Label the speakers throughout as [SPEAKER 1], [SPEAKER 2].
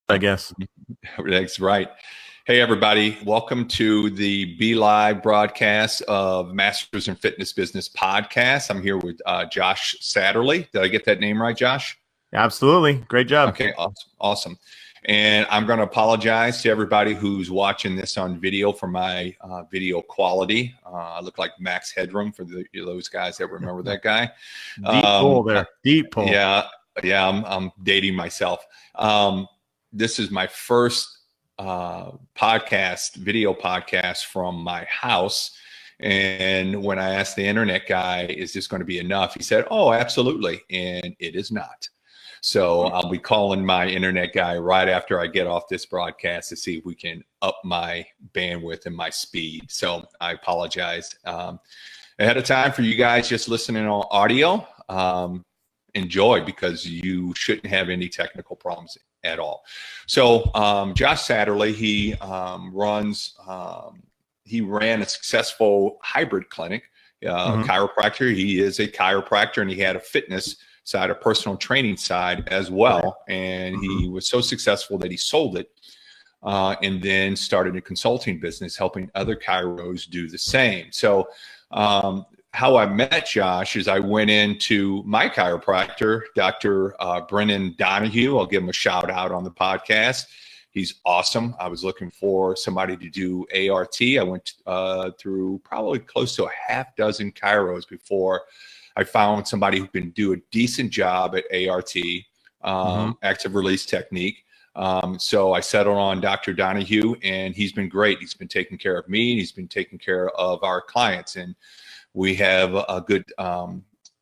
[SPEAKER 1] I guess.
[SPEAKER 2] That's right. Hey, everybody. Welcome to the Be Live broadcast of Masters in Fitness Business podcast. I'm here with Josh Satterlee. Did I get that name right, Josh?
[SPEAKER 1] Absolutely. Great job.
[SPEAKER 2] Okay, awesome. And I'm going to apologize to everybody who's watching this on video for my video quality. I look like Max Headroom for those guys that remember that guy.
[SPEAKER 1] Deep pull there. Deep pull.
[SPEAKER 2] Yeah, I'm dating myself. This is my first video podcast from my house. And when I asked the internet guy, is this going to be enough? He said, oh, absolutely. And it is not. So I'll be calling my internet guy right after I get off this broadcast to see if we can up my bandwidth and my speed. So I apologize ahead of time for you guys just listening on audio. Enjoy, because you shouldn't have any technical problems at all. So Josh Satterlee, he ran a successful hybrid clinic, chiropractor. He is a chiropractor, and he had a fitness side, a personal training side as well. And he was so successful that he sold it and then started a consulting business helping other chiros do the same. So how I met Josh is I went into my chiropractor, Dr. Brennan Donahue. I'll give him a shout out on the podcast. He's awesome. I was looking for somebody to do ART. I went through probably close to a half dozen chiros before I found somebody who can do a decent job at ART, active release technique. So I settled on Dr. Donahue, and he's been great. He's been taking care of me, and he's been taking care of our clients. And we have a good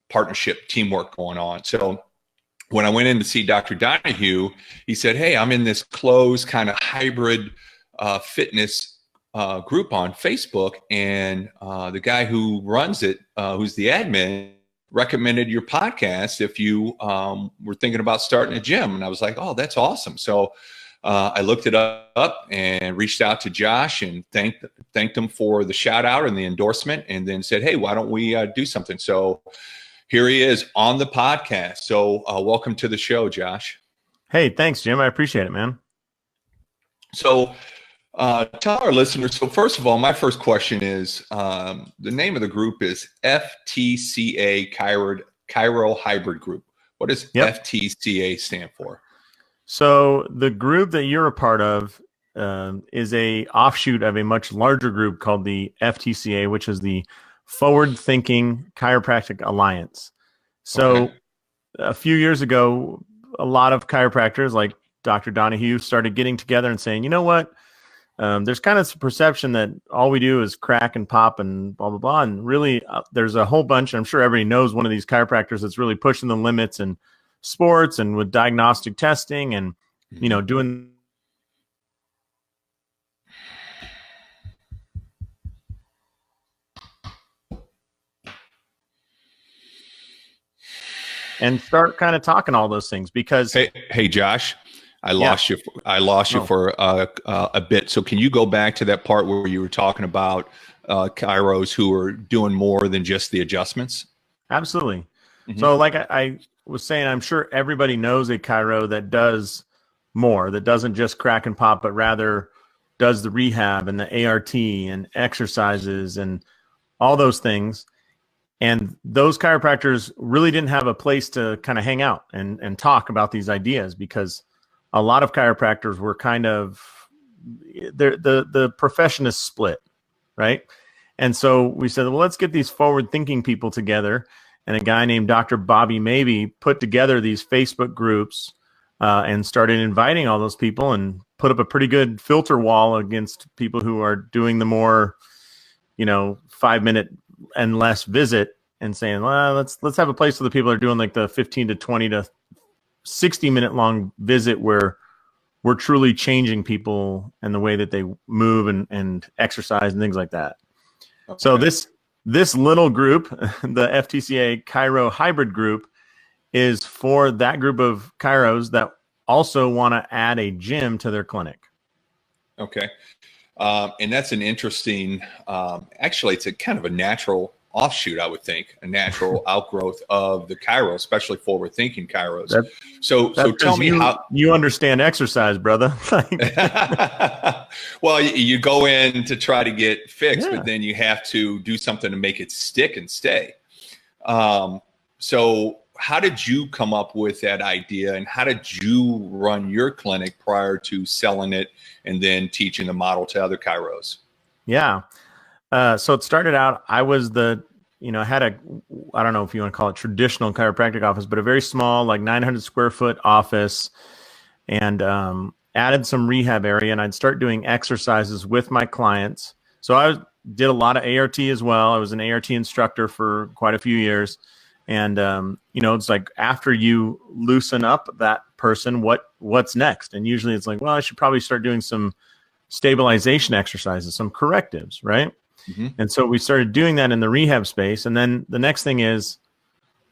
[SPEAKER 2] partnership, teamwork going on. So when I went in to see Dr. Donahue, he said, hey, I'm in this closed kind of hybrid fitness group on Facebook. And the guy who runs it, who's the admin, recommended your podcast if you were thinking about starting a gym. And I was like, oh, that's awesome. So I looked it up and reached out to Josh and thanked him for the shout out and the endorsement, and then said, hey, why don't we do something? So here he is on the podcast. So welcome to the show, Josh.
[SPEAKER 1] Hey, thanks, Jim. I appreciate it, man.
[SPEAKER 2] So tell our listeners. So first of all, my first question is, the name of the group is FTCA Chiro Hybrid Group. What does FTCA stand for?
[SPEAKER 1] So the group that you're a part of is a offshoot of a much larger group called the FTCA, which is the Forward Thinking Chiropractic Alliance. So a few years ago, a lot of chiropractors like Dr. Donahue started getting together and saying, you know what? There's kind of this perception that all we do is crack and pop and blah, blah, blah. And really, there's a whole bunch. I'm sure everybody knows one of these chiropractors that's really pushing the limits and sports and with diagnostic testing and, you know, doing. And start kind of talking all those things because.
[SPEAKER 2] Hey, Josh, I lost you. I lost you for a bit. So can you go back to that part where you were talking about chiros who are doing more than just the adjustments?
[SPEAKER 1] Absolutely. So like I was saying, I'm sure everybody knows a chiro that does more, that doesn't just crack and pop, but rather does the rehab and the ART and exercises and all those things. And those chiropractors really didn't have a place to kind of hang out and talk about these ideas, because a lot of chiropractors were kind of, the profession is split, right? And so we said, well, let's get these forward-thinking people together. And a guy named Dr. Bobby Maybe put together these Facebook groups and started inviting all those people and put up a pretty good filter wall against people who are doing the more, 5-minute and less visit, and saying, well, let's have a place for the people that are doing like the 15 to 20 to 60-minute long visit where we're truly changing people and the way that they move and exercise and things like that. Okay. So this little group, the FTCA Chiro Hybrid Group, is for that group of chiros that also want to add a gym to their clinic.
[SPEAKER 2] Okay. And that's an interesting, actually, it's a kind of a natural offshoot, I would think, a natural outgrowth of the Kairos, especially forward thinking Kairos. So tell me how
[SPEAKER 1] you understand exercise, brother.
[SPEAKER 2] Well, you go in to try to get fixed, but then you have to do something to make it stick and stay. So how did you come up with that idea, and how did you run your clinic prior to selling it and then teaching the model to other Kairos?
[SPEAKER 1] Yeah. So it started out, I was I don't know if you want to call it traditional chiropractic office, but a very small, like 900 square foot office, and added some rehab area, and I'd start doing exercises with my clients. So I did a lot of ART as well. I was an ART instructor for quite a few years. And, it's like after you loosen up that person, what's next? And usually it's like, well, I should probably start doing some stabilization exercises, some correctives, right? Mm-hmm. And so we started doing that in the rehab space. And then the next thing is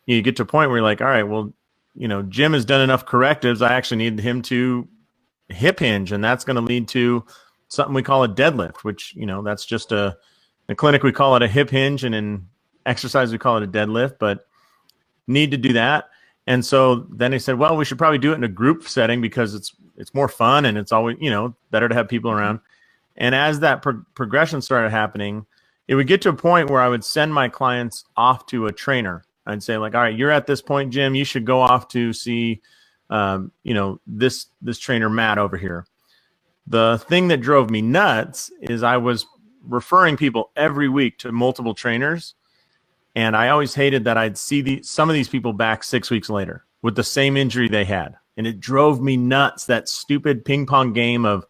[SPEAKER 1] you get to a point where you're like, all right, well, Jim has done enough correctives. I actually need him to hip hinge, and that's going to lead to something we call a deadlift, which, that's just in the clinic, we call it a hip hinge, and in exercise, we call it a deadlift, but need to do that. And so then they said, well, we should probably do it in a group setting because it's more fun, and it's always, better to have people around. And as that progression started happening, it would get to a point where I would send my clients off to a trainer. I'd say, like, all right, you're at this point, Jim, you should go off to see, this trainer, Matt, over here. The thing that drove me nuts is I was referring people every week to multiple trainers. And I always hated that I'd see some of these people back 6 weeks later with the same injury they had. And it drove me nuts, that stupid ping pong game of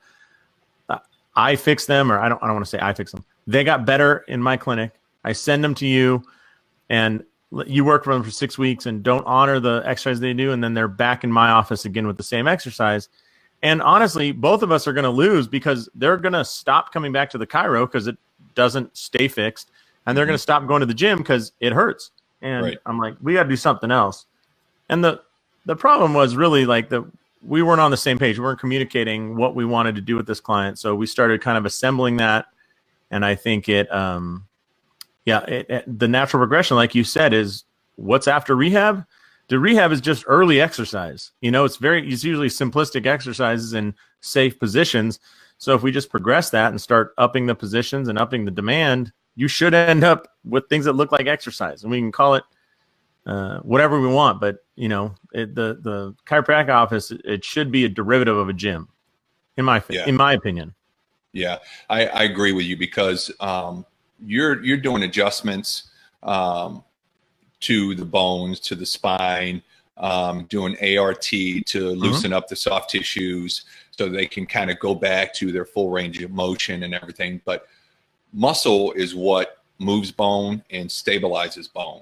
[SPEAKER 1] I fix them, or I don't want to say I fix them. They got better in my clinic. I send them to you, and you work for them for 6 weeks and don't honor the exercise they do. And then they're back in my office again with the same exercise. And honestly, both of us are going to lose because they're going to stop coming back to the chiro because it doesn't stay fixed. And they're going to stop going to the gym because it hurts. And I'm like, we got to do something else. And the problem was really like we weren't on the same page. We weren't communicating what we wanted to do with this client. So we started kind of assembling that. And I think the natural progression, like you said, is what's after rehab. The rehab is just early exercise. It's usually simplistic exercises in safe positions. So if we just progress that and start upping the positions and upping the demand, you should end up with things that look like exercise, and we can call it whatever we want. But the chiropractic office, it should be a derivative of a gym, in my opinion.
[SPEAKER 2] Yeah, I agree with you because you're doing adjustments to the bones, to the spine, doing ART to loosen up the soft tissues so they can kind of go back to their full range of motion and everything. But muscle is what moves bone and stabilizes bone.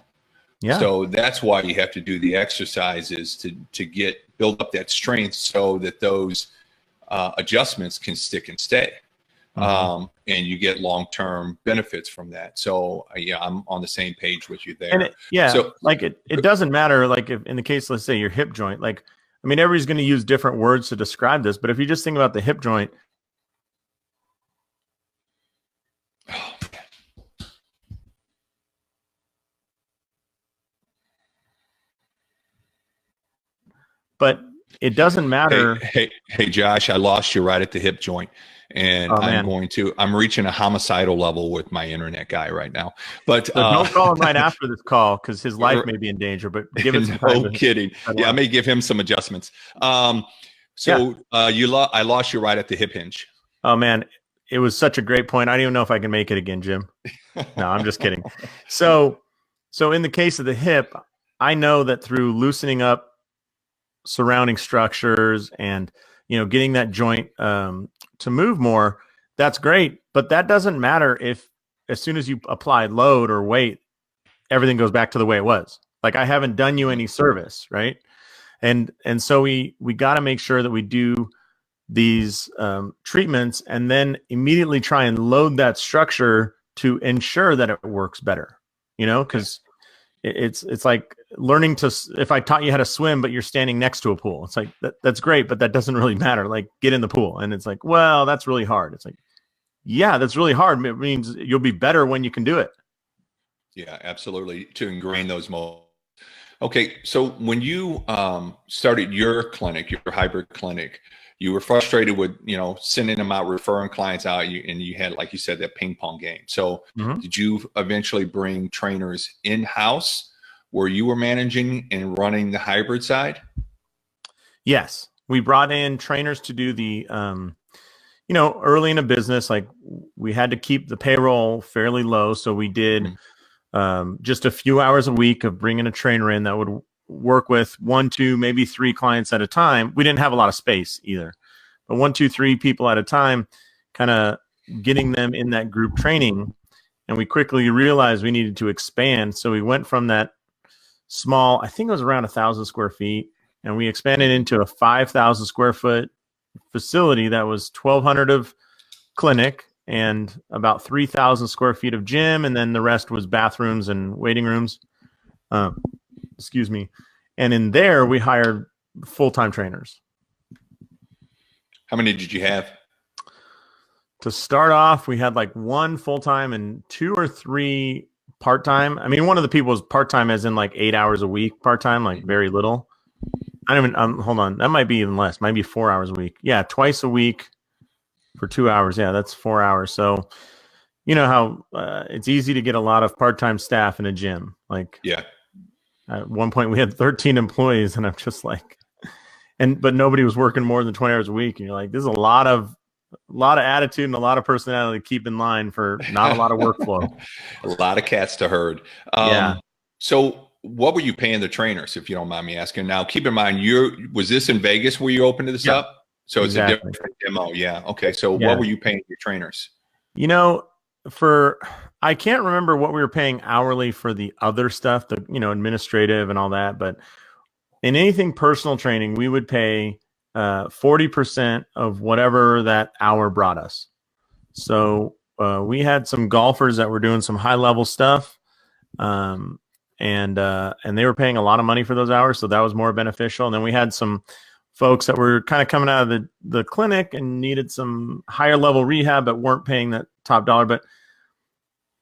[SPEAKER 2] Yeah. So that's why you have to do the exercises to build up that strength so that those adjustments can stick and stay. And you get long-term benefits from that. So I'm on the same page with you there.
[SPEAKER 1] And it doesn't matter. Like if in the case, let's say your hip joint, everybody's going to use different words to describe this, but if you just think about the hip joint, but it doesn't matter.
[SPEAKER 2] Hey, Josh, I lost you right at the hip joint. And I'm reaching a homicidal level with my internet guy right now. But
[SPEAKER 1] so don't call him right after this call because his life may be in danger. But give it some time.
[SPEAKER 2] No kidding. Yeah, I may give him some adjustments. I lost you right at the hip hinge.
[SPEAKER 1] Oh man, it was such a great point. I don't even know if I can make it again, Jim. No, I'm just kidding. So in the case of the hip, I know that through loosening up surrounding structures and getting that joint to move more, that's great. But that doesn't matter if as soon as you apply load or weight, everything goes back to the way it was. Like I haven't done you any service, right? And so we got to make sure that we do these treatments and then immediately try and load that structure to ensure that it works better. Because it's like learning if I taught you how to swim, but you're standing next to a pool, it's like, that's great, but that doesn't really matter. Like get in the pool. And it's like, well, that's really hard. It's like, yeah, that's really hard. It means you'll be better when you can do it.
[SPEAKER 2] Yeah, absolutely. To ingrain those modes. Okay, so when you started your clinic, your hybrid clinic, you were frustrated with sending them out, referring clients out, and you had, like you said, that ping pong game. So
[SPEAKER 1] Mhm.
[SPEAKER 2] did you eventually bring trainers in house where you were managing and running the hybrid side?
[SPEAKER 1] Yes, we brought in trainers to do the, early in a business, like we had to keep the payroll fairly low. So we did
[SPEAKER 2] Mhm.
[SPEAKER 1] just a few hours a week of bringing a trainer in that would work with one, two, maybe three clients at a time. We didn't have a lot of space either, but one, two, three people at a time, kind of getting them in that group training. And we quickly realized we needed to expand. So we went from that small, I think it was around 1,000 square feet, and we expanded into a 5,000 square foot facility that was 1,200 of clinic and about 3,000 square feet of gym, and then the rest was bathrooms and waiting rooms. Uh, excuse me. And in there, we hired full-time trainers.
[SPEAKER 2] How many did you have?
[SPEAKER 1] To start off, we had like one full-time and two or three part-time. I mean, one of the people was part-time as in like 8 hours a week, part-time, like very little. I don't even, hold on. That might be even less. Might be 4 hours a week. Yeah, twice a week for 2 hours. Yeah, that's 4 hours. So, you know how it's easy to get a lot of part-time staff in a gym. Like,
[SPEAKER 2] Yeah.
[SPEAKER 1] at one point we had 13 employees, and I'm just like, but nobody was working more than 20 hours a week. And you're like, this is a lot of attitude and a lot of personality to keep in line for not a lot of workflow.
[SPEAKER 2] A lot of cats to herd.
[SPEAKER 1] Yeah.
[SPEAKER 2] So what were you paying the trainers, if you don't mind me asking? Now, keep in mind, was this in Vegas where you opened this
[SPEAKER 1] Yeah,
[SPEAKER 2] up? So it's
[SPEAKER 1] exactly.
[SPEAKER 2] a different demo. Yeah. Okay. So
[SPEAKER 1] Yeah.
[SPEAKER 2] what were you paying your trainers?
[SPEAKER 1] I can't remember what we were paying hourly for the other stuff, the, administrative and all that. But in anything personal training, we would pay 40% of whatever that hour brought us. So we had some golfers that were doing some high level stuff. And they were paying a lot of money for those hours. So that was more beneficial. And then we had some folks that were kind of coming out of the clinic and needed some higher level rehab, but weren't paying that top dollar. But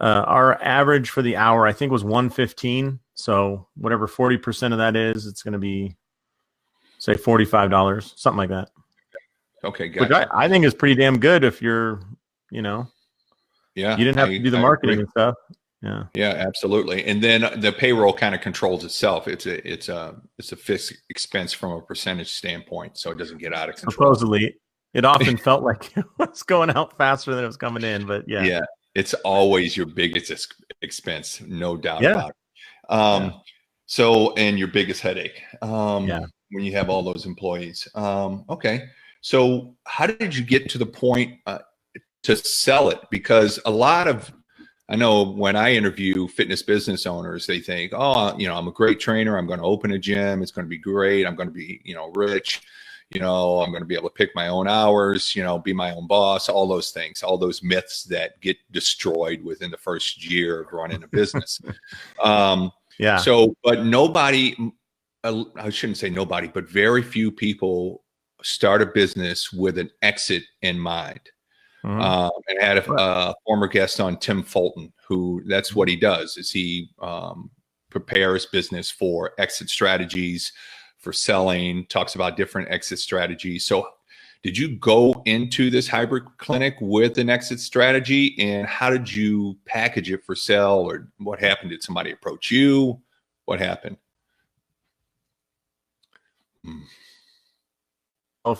[SPEAKER 1] our average for the hour, I think, was $115. So whatever 40% of that is, it's going to be, say, $45, something like that.
[SPEAKER 2] Okay,
[SPEAKER 1] Which
[SPEAKER 2] gotcha.
[SPEAKER 1] I think is pretty damn good if you're,
[SPEAKER 2] Yeah,
[SPEAKER 1] you didn't have to do the marketing and stuff. Yeah.
[SPEAKER 2] Yeah, absolutely. And then the payroll kind of controls itself. It's a fixed expense from a percentage standpoint, so it doesn't get out of control.
[SPEAKER 1] Supposedly, it often felt like it was going out faster than it was coming in, but yeah.
[SPEAKER 2] Yeah, it's always your biggest expense, no doubt
[SPEAKER 1] Yeah.
[SPEAKER 2] about it. So, and your biggest headache,
[SPEAKER 1] Yeah.
[SPEAKER 2] when you have all those employees. Okay. So how did you get to the point to sell it? Because I know when I interview fitness business owners, they think, oh, I'm a great trainer. I'm going to open a gym. It's going to be great. I'm going to be, rich. I'm going to be able to pick my own hours, be my own boss, all those things, all those myths that get destroyed within the first year of running a business.
[SPEAKER 1] Yeah.
[SPEAKER 2] So, but nobody, I shouldn't say nobody, but very few people start a business with an exit in mind.
[SPEAKER 1] Mhm.
[SPEAKER 2] And I had a former guest on, Tim Fulton, who that's what he does, is he prepares business for exit strategies, for selling, talks about different exit strategies. So did you go into this hybrid clinic with an exit strategy, and how did you package it for sale, or what happened? Did somebody approach you? What happened?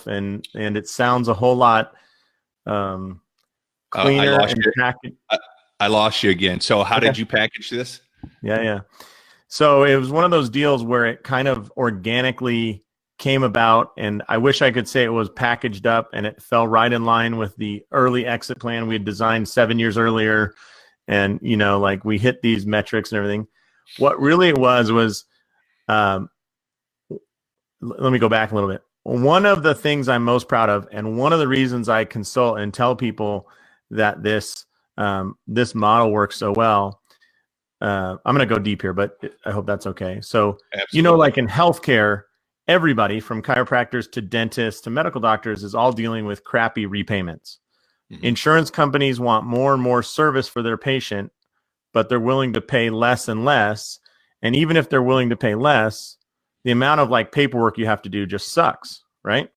[SPEAKER 1] And it sounds a whole lot cleaner and packaged.
[SPEAKER 2] I lost you again. So how did you package this?
[SPEAKER 1] Yeah. So it was one of those deals where it kind of organically came about, and I wish I could say it was packaged up, and it fell right in line with the early exit plan we had designed 7 years earlier. And, like we hit these metrics and everything. What really it was, let me go back a little bit. One of the things I'm most proud of, and one of the reasons I consult and tell people that this model works so well, I'm going to go deep here, but I hope that's okay. So,
[SPEAKER 2] Absolutely.
[SPEAKER 1] Like in healthcare, everybody from chiropractors to dentists to medical doctors is all dealing with crappy repayments. Mm-hmm. Insurance companies want more and more service for their patient, but they're willing to pay less and less. And even if they're willing to pay less, the amount of like paperwork you have to do just sucks, right?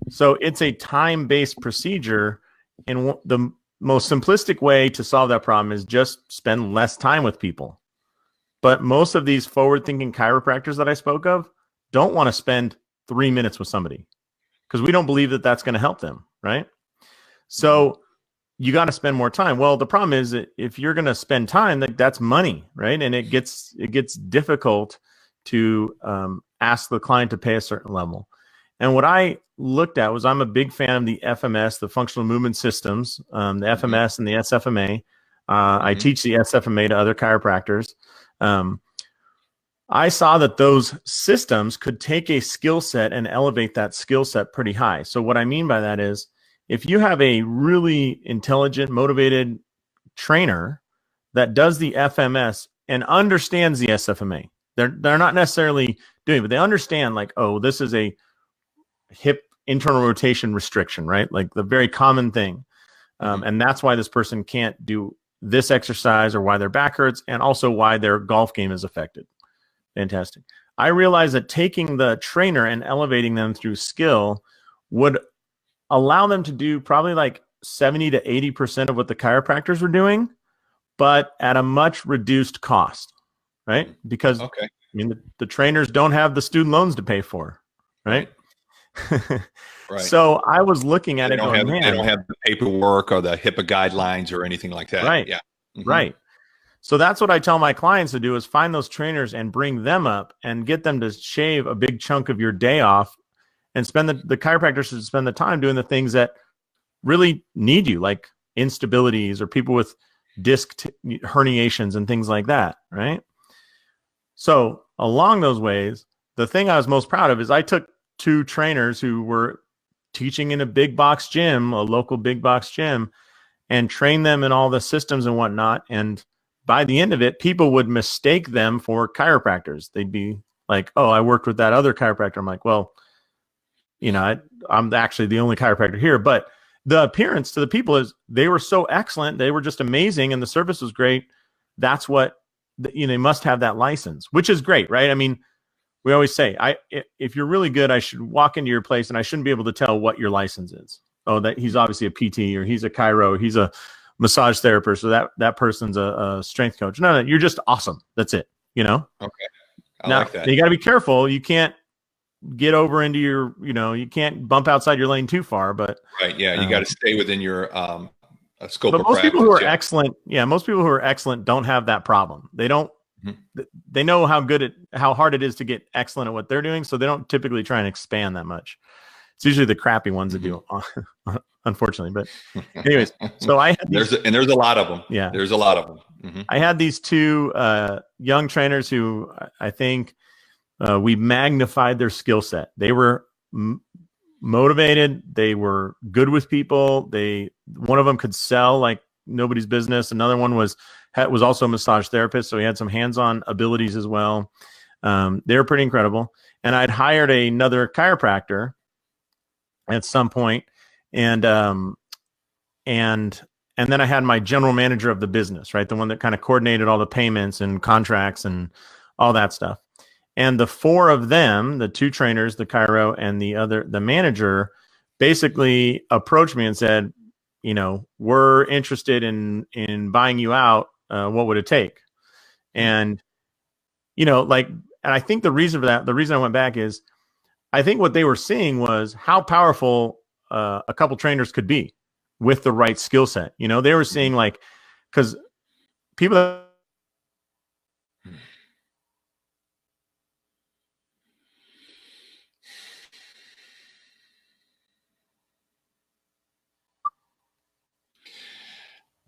[SPEAKER 1] So it's a time-based procedure, and the most simplistic way to solve that problem is just spend less time with people. But most of these forward-thinking chiropractors that I spoke of don't want to spend 3 minutes with somebody because we don't believe that that's going to help them, right? So you got to spend more time. Well, the problem is that if you're going to spend time, that's money, right? And it gets difficult to ask the client to pay a certain level. And what I looked at was, I'm a big fan of the FMS, the functional movement systems, the FMS and the SFMA. I teach the SFMA to other chiropractors. I saw that those systems could take a skill set and elevate that skill set pretty high. So what I mean by that is, if you have a really intelligent, motivated trainer that does the FMS and understands the SFMA, they're not necessarily doing it, but they understand like, oh, this is a hip internal rotation restriction, right? Like the very common thing. And that's why this person can't do this exercise, or why their back hurts, and also why their golf game is affected. Fantastic. I realized that taking the trainer and elevating them through skill would allow them to do probably like 70 to 80% of what the chiropractors were doing, but at a much reduced cost, right? Because I mean, the trainers don't have the student loans to pay for, right? Right. So I was looking at
[SPEAKER 2] they don't have the paperwork or the HIPAA guidelines or anything like that.
[SPEAKER 1] Right.
[SPEAKER 2] Yeah.
[SPEAKER 1] Right. So that's what I tell my clients to do, is find those trainers and bring them up and get them to shave a big chunk of your day off, and spend the chiropractors should spend the time doing the things that really need you, like instabilities or people with disc herniations and things like that. Right. So along those ways, the thing I was most proud of is I took 2 trainers who were teaching in a big box gym, a local big box gym, and trained them in all the systems and whatnot. And by the end of it, people would mistake them for chiropractors. They'd be like, oh, I worked with that other chiropractor. I'm like, well, you know, I'm actually the only chiropractor here. But the appearance to the people is they were so excellent. They were just amazing. And the service was great. That's what, you know, they must have that license, which is great, right? I mean, we always say, if you're really good, I should walk into your place and I shouldn't be able to tell what your license is. Oh, that he's obviously a PT, or he's a chiro, or he's a massage therapist, or that person's a strength coach. No, you're just awesome. That's it. You know? Okay. Now, like that. You got to be careful. You can't get over into your, you know, you can't bump outside your lane too far, but
[SPEAKER 2] right. Yeah. You got to stay within your scope
[SPEAKER 1] but
[SPEAKER 2] of
[SPEAKER 1] most
[SPEAKER 2] practice.
[SPEAKER 1] People who are excellent. Yeah. Most people who are excellent don't have that problem. They don't, they know how hard it is to get excellent at what they're doing. So they don't typically try and expand that much. It's usually the crappy ones that do, unfortunately. But anyways, so I had
[SPEAKER 2] there's a lot of them.
[SPEAKER 1] Yeah,
[SPEAKER 2] there's a lot of them.
[SPEAKER 1] I had these 2 young trainers who I think we magnified their skill set. They were motivated. They were good with people. One of them could sell like nobody's business. Another one was also a massage therapist, so he had some hands-on abilities as well. They were pretty incredible. And I'd hired another chiropractor at some point, and then I had my general manager of the business, right, the one that kind of coordinated all the payments and contracts and all that stuff. And the 4 of them, the 2 trainers, the chiro and the manager, basically approached me and said, you know, we're interested in buying you out. What would it take? And, you know, like, and I think the reason for that, the reason I went back is, I think what they were seeing was how powerful a couple trainers could be with the right skill set. You know, they were seeing like, because people.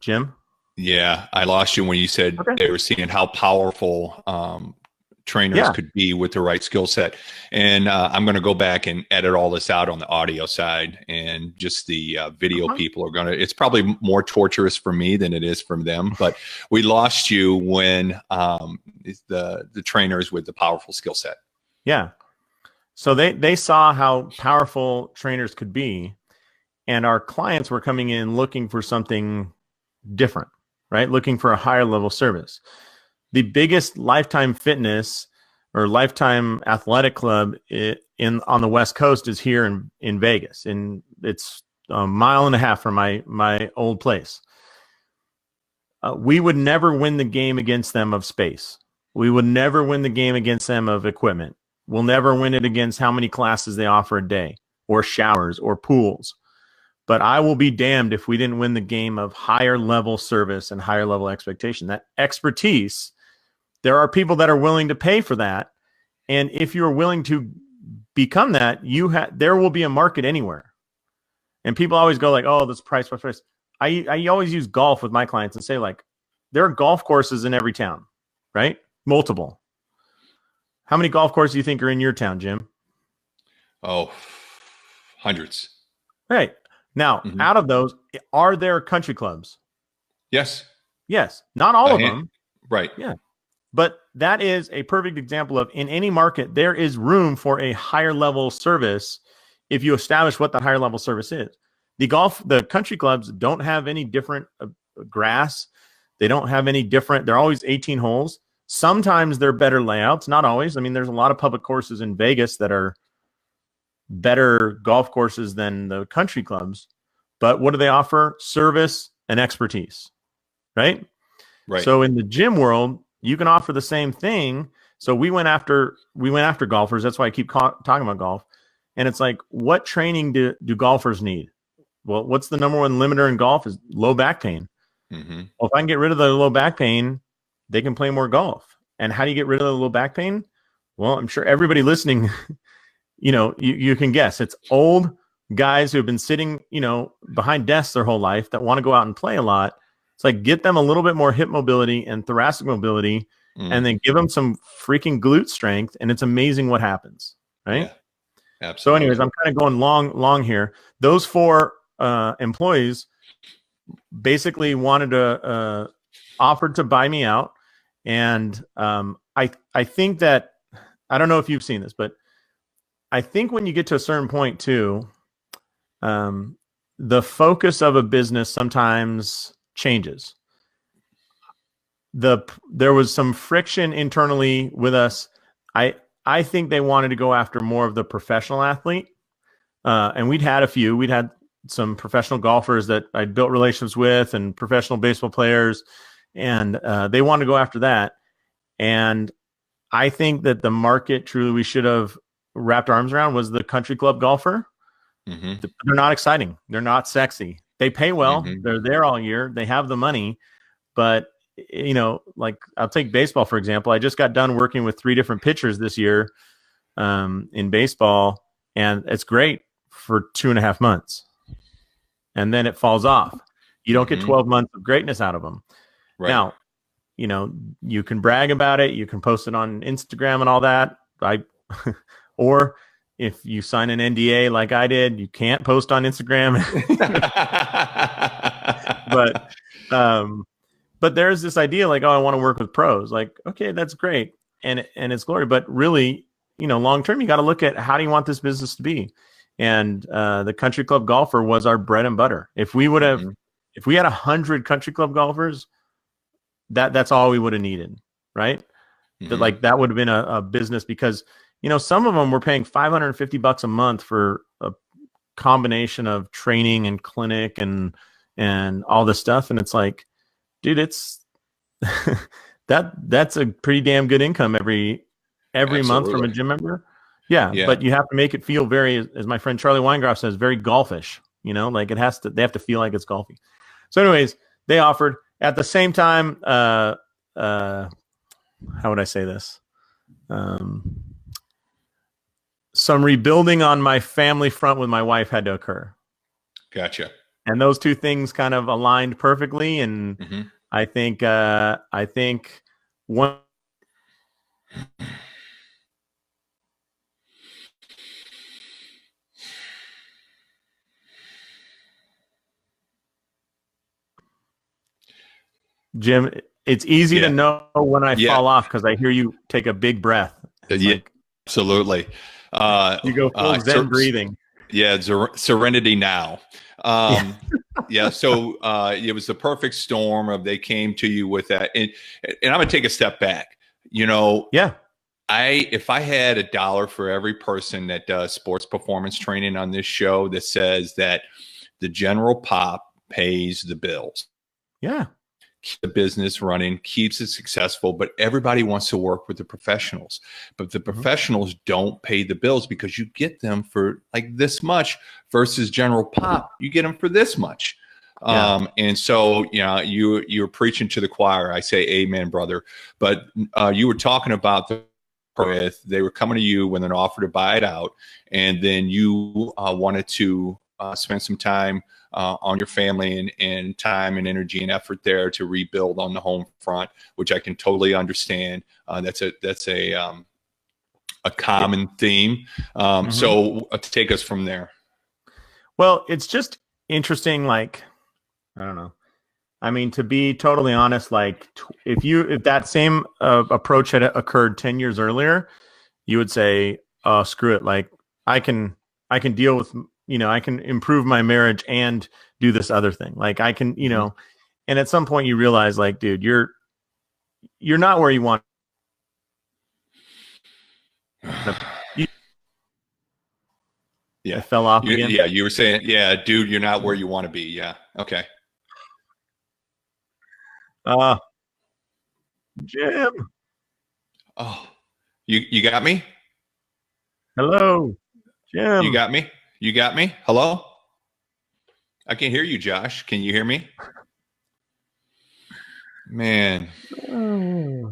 [SPEAKER 1] Jim?
[SPEAKER 2] Yeah, I lost you when you said they were seeing how powerful trainers could be with the right skill set. And I'm going to go back and edit all this out on the audio side, and just the video people are going to, it's probably more torturous for me than it is for them, but we lost you when the trainers with the powerful skill set.
[SPEAKER 1] Yeah. So they saw how powerful trainers could be, and our clients were coming in looking for something different, right? Looking for a higher level service. The biggest Lifetime Fitness or Lifetime Athletic Club on the West Coast is here in Vegas, and it's a mile and a half from my old place. We would never win the game against them of space. We would never win the game against them of equipment. We'll never win it against how many classes they offer a day, or showers, or pools. But I will be damned if we didn't win the game of higher level service and higher level expectation. That expertise, there are people that are willing to pay for that. And if you're willing to become that, there will be a market anywhere. And people always go like, oh, this price. I always use golf with my clients and say, like, there are golf courses in every town, right? Multiple. How many golf courses do you think are in your town, Jim?
[SPEAKER 2] Oh, hundreds.
[SPEAKER 1] Right. Now, out of those, are there country clubs?
[SPEAKER 2] Yes.
[SPEAKER 1] Yes. Not all of them.
[SPEAKER 2] Right.
[SPEAKER 1] Yeah. But that is a perfect example of, in any market, there is room for a higher level service if you establish what the higher level service is. The country clubs don't have any different grass. They don't have any different. They're always 18 holes. Sometimes they're better layouts. Not always. I mean, there's a lot of public courses in Vegas that are better golf courses than the country clubs. But what do they offer? Service and expertise, right?
[SPEAKER 2] Right.
[SPEAKER 1] So in the gym world, you can offer the same thing. So we went after golfers. That's why I keep talking about golf. And it's like, what training do golfers need? Well, what's the number one limiter in golf is low back pain. Well, if I can get rid of the low back pain, they can play more golf. And how do you get rid of the low back pain? Well, I'm sure everybody listening, you can guess. It's old guys who have been sitting, behind desks their whole life that want to go out and play a lot. It's like, get them a little bit more hip mobility and thoracic mobility, and then give them some freaking glute strength, and it's amazing what happens, right?
[SPEAKER 2] Yeah, absolutely.
[SPEAKER 1] So anyways, I'm kind of going long here. Those 4 employees basically wanted to offered to buy me out. And I think that, I don't know if you've seen this, but I think when you get to a certain point too, the focus of a business sometimes changes. There was some friction internally with us. I think they wanted to go after more of the professional athlete. And we'd had some professional golfers that I built relationships with, and professional baseball players. And they wanted to go after that. And I think that the market truly we should have wrapped arms around was the country club golfer. They're not exciting. They're not sexy. They pay well. They're there all year. They have the money. But, like, I'll take baseball, for example. I just got done working with 3 different pitchers this year in baseball. And it's great for 2.5 months. And then it falls off. You don't get 12 months of greatness out of them. Right. Now, you can brag about it. You can post it on Instagram and all that. Or if you sign an NDA like I did, you can't post on Instagram. But there's this idea like, oh, I want to work with pros. Like, okay, that's great. And it's glory. But really, long term, you got to look at, how do you want this business to be? And the country club golfer was our bread and butter. If we had 100 country club golfers, that's all we would have needed, right? That would have been a business, because some of them were paying $550 a month for a combination of training and clinic and all this stuff. And it's like, dude, it's that's a pretty damn good income every month from a gym member. Yeah, but you have to make it feel very, as my friend Charlie Weingroff says, very golfish. Like they have to feel like it's golfy. So, anyways, they offered at the same time. How would I say this? Some rebuilding on my family front with my wife had to occur.
[SPEAKER 2] Gotcha.
[SPEAKER 1] And those 2 things kind of aligned perfectly. And I think one. Jim, it's easy to know when I fall off, because I hear you take a big breath.
[SPEAKER 2] Absolutely.
[SPEAKER 1] You go full Zen breathing.
[SPEAKER 2] Yeah, serenity now. Yeah. So it was the perfect storm of they came to you with that. And I'm going to take a step back. You know,
[SPEAKER 1] Yeah.
[SPEAKER 2] if I had $1 for every person that does sports performance training on this show that says that the general pop pays the bills,
[SPEAKER 1] Yeah.
[SPEAKER 2] keeps the business running, keeps it successful, but everybody wants to work with the professionals. But the professionals don't pay the bills because you get them for like this much versus general pop, you get them for this much.
[SPEAKER 1] Yeah.
[SPEAKER 2] And so, you know, you're preaching to the choir. I say amen, brother. But you were talking about they were coming to you with an offer to buy it out, and then you wanted to spend some time on your family and time and energy and effort there to rebuild on the home front, which I can totally understand. That's a common theme. So take us from there.
[SPEAKER 1] Well, it's just interesting. Like, I don't know. I mean, to be totally honest, like if that same approach had occurred 10 years earlier, you would say, "Oh, screw it! Like, I can deal with, I can improve my marriage and do this other thing. Like, I can, And at some point, you realize, like, dude, you're not where you want.
[SPEAKER 2] Yeah,
[SPEAKER 1] I fell off again.
[SPEAKER 2] Yeah, you were saying, yeah, dude, you're not where you want to be. Yeah, okay.
[SPEAKER 1] Jim.
[SPEAKER 2] Oh, you got me?
[SPEAKER 1] Hello, Jim.
[SPEAKER 2] You got me? You got me? Hello? I can hear you, Josh. Can you hear me? Man,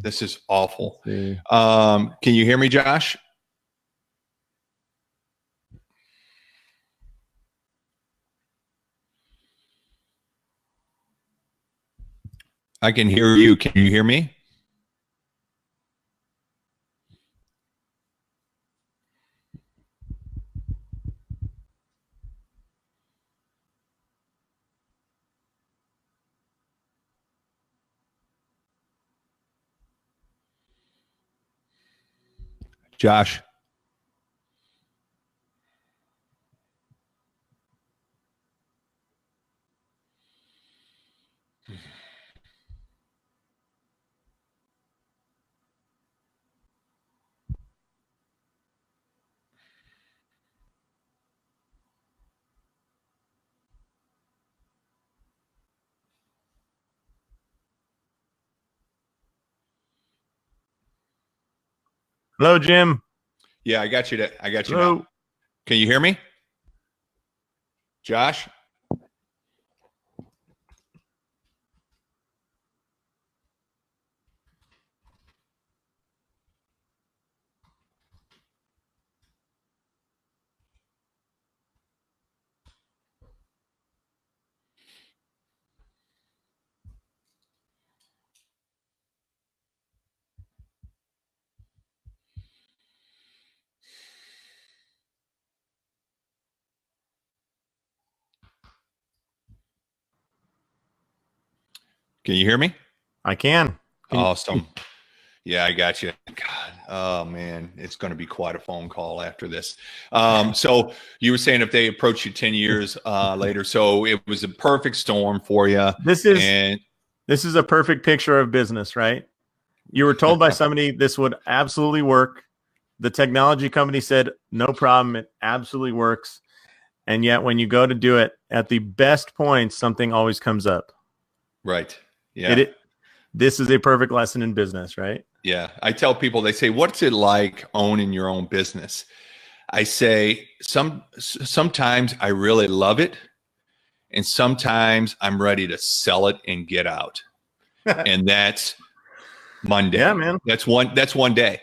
[SPEAKER 2] this is awful. Can you hear me, Josh? I can hear you. Can you hear me? Josh.
[SPEAKER 1] Hello, Jim.
[SPEAKER 2] Yeah, I got you. I got you
[SPEAKER 1] Hello.
[SPEAKER 2] now. Can you hear me? Josh? Can you hear me?
[SPEAKER 1] I can.
[SPEAKER 2] Awesome. Yeah, I got you. God, oh man, it's going to be quite a phone call after this. So you were saying if they approach you 10 years later, so it was a perfect storm for you.
[SPEAKER 1] This is a perfect picture of business, right? You were told by somebody this would absolutely work. The technology company said, no problem. It absolutely works. And yet when you go to do it at the best points, something always comes up.
[SPEAKER 2] Right. Yeah.
[SPEAKER 1] This is a perfect lesson in business, right?
[SPEAKER 2] Yeah. I tell people, they say, what's it like owning your own business? I say, sometimes I really love it. And sometimes I'm ready to sell it and get out. And that's Monday.
[SPEAKER 1] Yeah, man.
[SPEAKER 2] That's one day.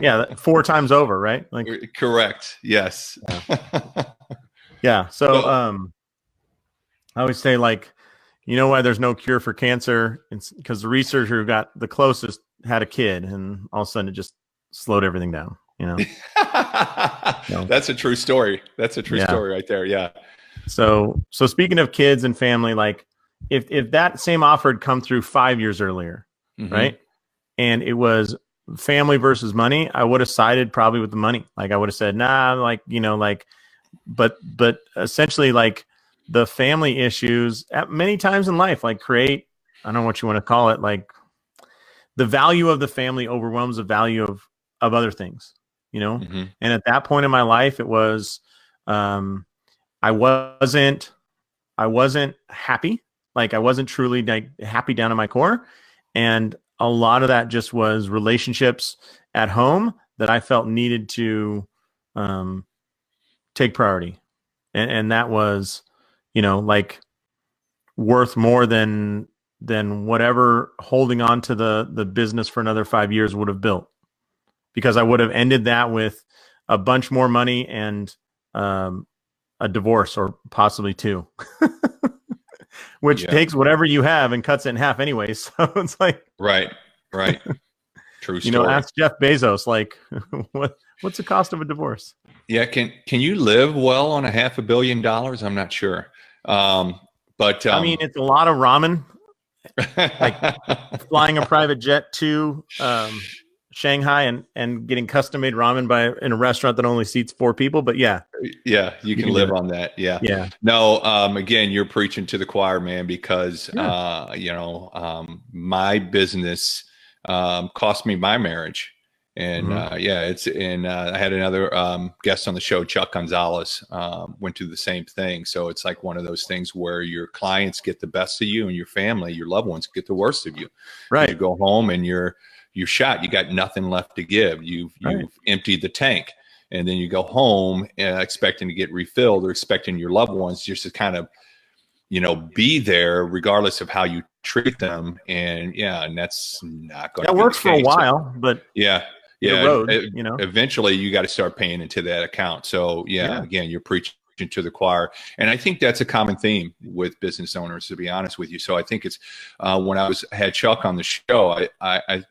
[SPEAKER 1] Yeah. 4 times over, right? Like,
[SPEAKER 2] correct. Yes.
[SPEAKER 1] Yeah. So, I always say, like, you know why there's no cure for cancer? It's because the researcher who got the closest had a kid, and all of a sudden it just slowed everything down.
[SPEAKER 2] That's a true story. That's a true story right there. Yeah.
[SPEAKER 1] So speaking of kids and family, like if that same offer had come through 5 years earlier, right, and it was family versus money, I would have sided probably with the money. Like I would have said, nah, like but essentially, like, the family issues at many times in life, like create, I don't know what you want to call it, like the value of the family overwhelms the value of other things, you know?
[SPEAKER 2] Mm-hmm.
[SPEAKER 1] And at that point in my life, it was, I wasn't happy. Like I wasn't truly like happy down in my core. And a lot of that just was relationships at home that I felt needed to take priority. And that was, you know, like worth more than whatever holding on to the business for another 5 years would have built, because I would have ended that with a bunch more money and a divorce, or possibly two, which takes whatever you have and cuts it in half anyway. So it's like,
[SPEAKER 2] right. True story.
[SPEAKER 1] You know, ask Jeff Bezos, like, what's the cost of a divorce?
[SPEAKER 2] Yeah. Can you live well on $500 million? I'm not sure. But
[SPEAKER 1] I mean, it's a lot of ramen, like flying a private jet to Shanghai and getting custom made ramen in a restaurant that only seats 4 people. But yeah,
[SPEAKER 2] you can live on that. Yeah. No, again, you're preaching to the choir, man, because my business cost me my marriage. And I had another guest on the show, Chuck Gonzalez, went through the same thing. So it's like one of those things where your clients get the best of you, and your family, your loved ones, get the worst of you.
[SPEAKER 1] Right.
[SPEAKER 2] You go home and you're shot. You got nothing left to give. You've emptied the tank, and then you go home expecting to get refilled, or expecting your loved ones just to kind of, be there regardless of how you treat them. And that's not going to
[SPEAKER 1] be works for a while, but
[SPEAKER 2] eventually you got to start paying into that account. So again, you're preaching to the choir. And I think that's a common theme with business owners, to be honest with you. So I think it's when I had Chuck on the show, I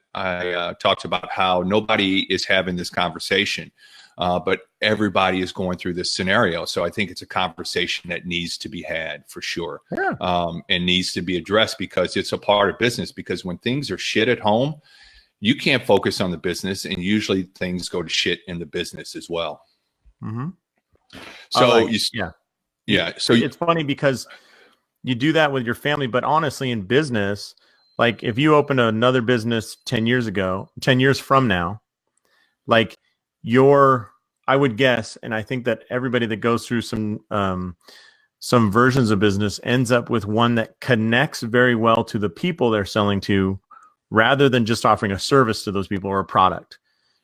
[SPEAKER 2] talked about how nobody is having this conversation, but everybody is going through this scenario. So I think it's a conversation that needs to be had for sure, and needs to be addressed, because it's a part of business. Because when things are shit at home, you can't focus on the business, and usually things go to shit in the business as well.
[SPEAKER 1] Mm-hmm.
[SPEAKER 2] So So
[SPEAKER 1] it's funny because you do that with your family, but honestly, in business, like if you open another business 10 years from now, like I would guess, and I think that everybody that goes through some versions of business ends up with one that connects very well to the people they're selling to, rather than just offering a service to those people or a product.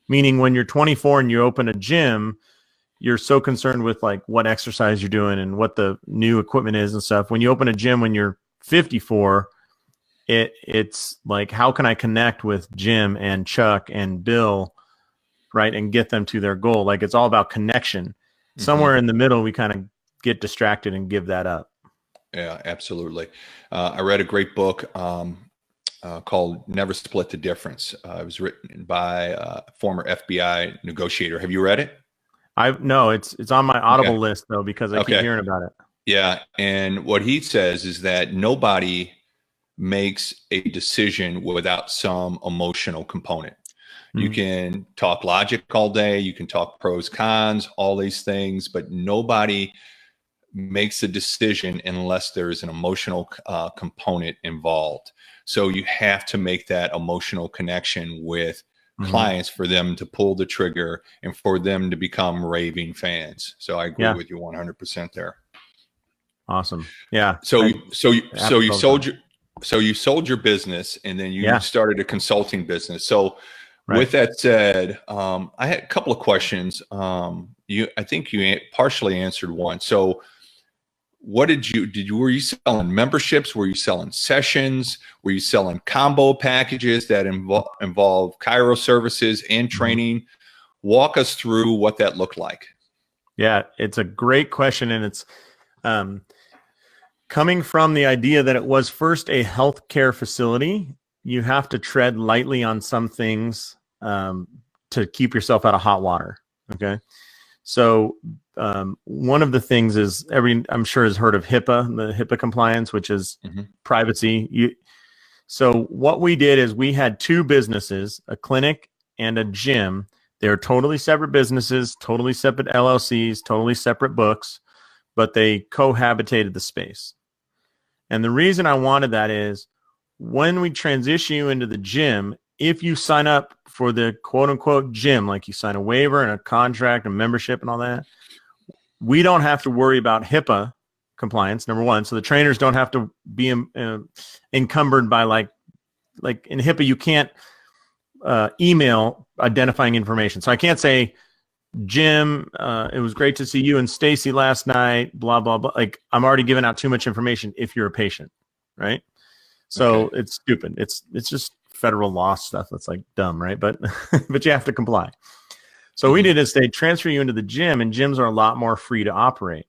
[SPEAKER 1] Meaning when you're 24 and you open a gym, you're so concerned with like what exercise you're doing and what the new equipment is and stuff. When you open a gym when you're 54, it's like, how can I connect with Jim and Chuck and Bill, right, and get them to their goal? Like, it's all about connection. Mm-hmm. Somewhere in the middle, we kind of get distracted and give that up.
[SPEAKER 2] Yeah, absolutely. I read a great book called Never Split the Difference. It was written by a former FBI negotiator. Have you read it?
[SPEAKER 1] No, it's on my Audible list though, because I keep hearing about it.
[SPEAKER 2] Yeah. And what he says is that nobody makes a decision without some emotional component. Mm-hmm. You can talk logic all day. You can talk pros, cons, all these things, but nobody makes a decision unless there is an emotional component involved. So you have to make that emotional connection with clients for them to pull the trigger and for them to become raving fans. So I agree with you 100% there.
[SPEAKER 1] Awesome. Yeah.
[SPEAKER 2] So you sold your business, and then you started a consulting business. So with that said, I had a couple of questions. I think you partially answered one. So what were you selling memberships? Were you selling sessions? Were you selling combo packages that involve Kairos services and training? Walk us through what that looked like.
[SPEAKER 1] Yeah, it's a great question. And it's coming from the idea that it was first a healthcare facility. You have to tread lightly on some things to keep yourself out of hot water. Okay. So one of the things is I'm sure has heard of HIPAA, the HIPAA compliance, which is privacy. So what we did is we had 2 businesses, a clinic and a gym. They're totally separate businesses, totally separate LLCs, totally separate books. but they cohabitated the space. And the reason I wanted that is when we transition you into the gym, if you sign up for the quote unquote gym, like you sign a waiver and a contract and membership and all that, we don't have to worry about HIPAA compliance, number one. So the trainers don't have to be encumbered by like in HIPAA, you can't email identifying information. So I can't say, Jim, it was great to see you and Stacy last night, blah, blah, blah. Like I'm already giving out too much information if you're a patient, right? So It's stupid. It's just federal law stuff. That's like dumb, right? But but you have to comply. So we did is they transfer you into the gym, and gyms are a lot more free to operate.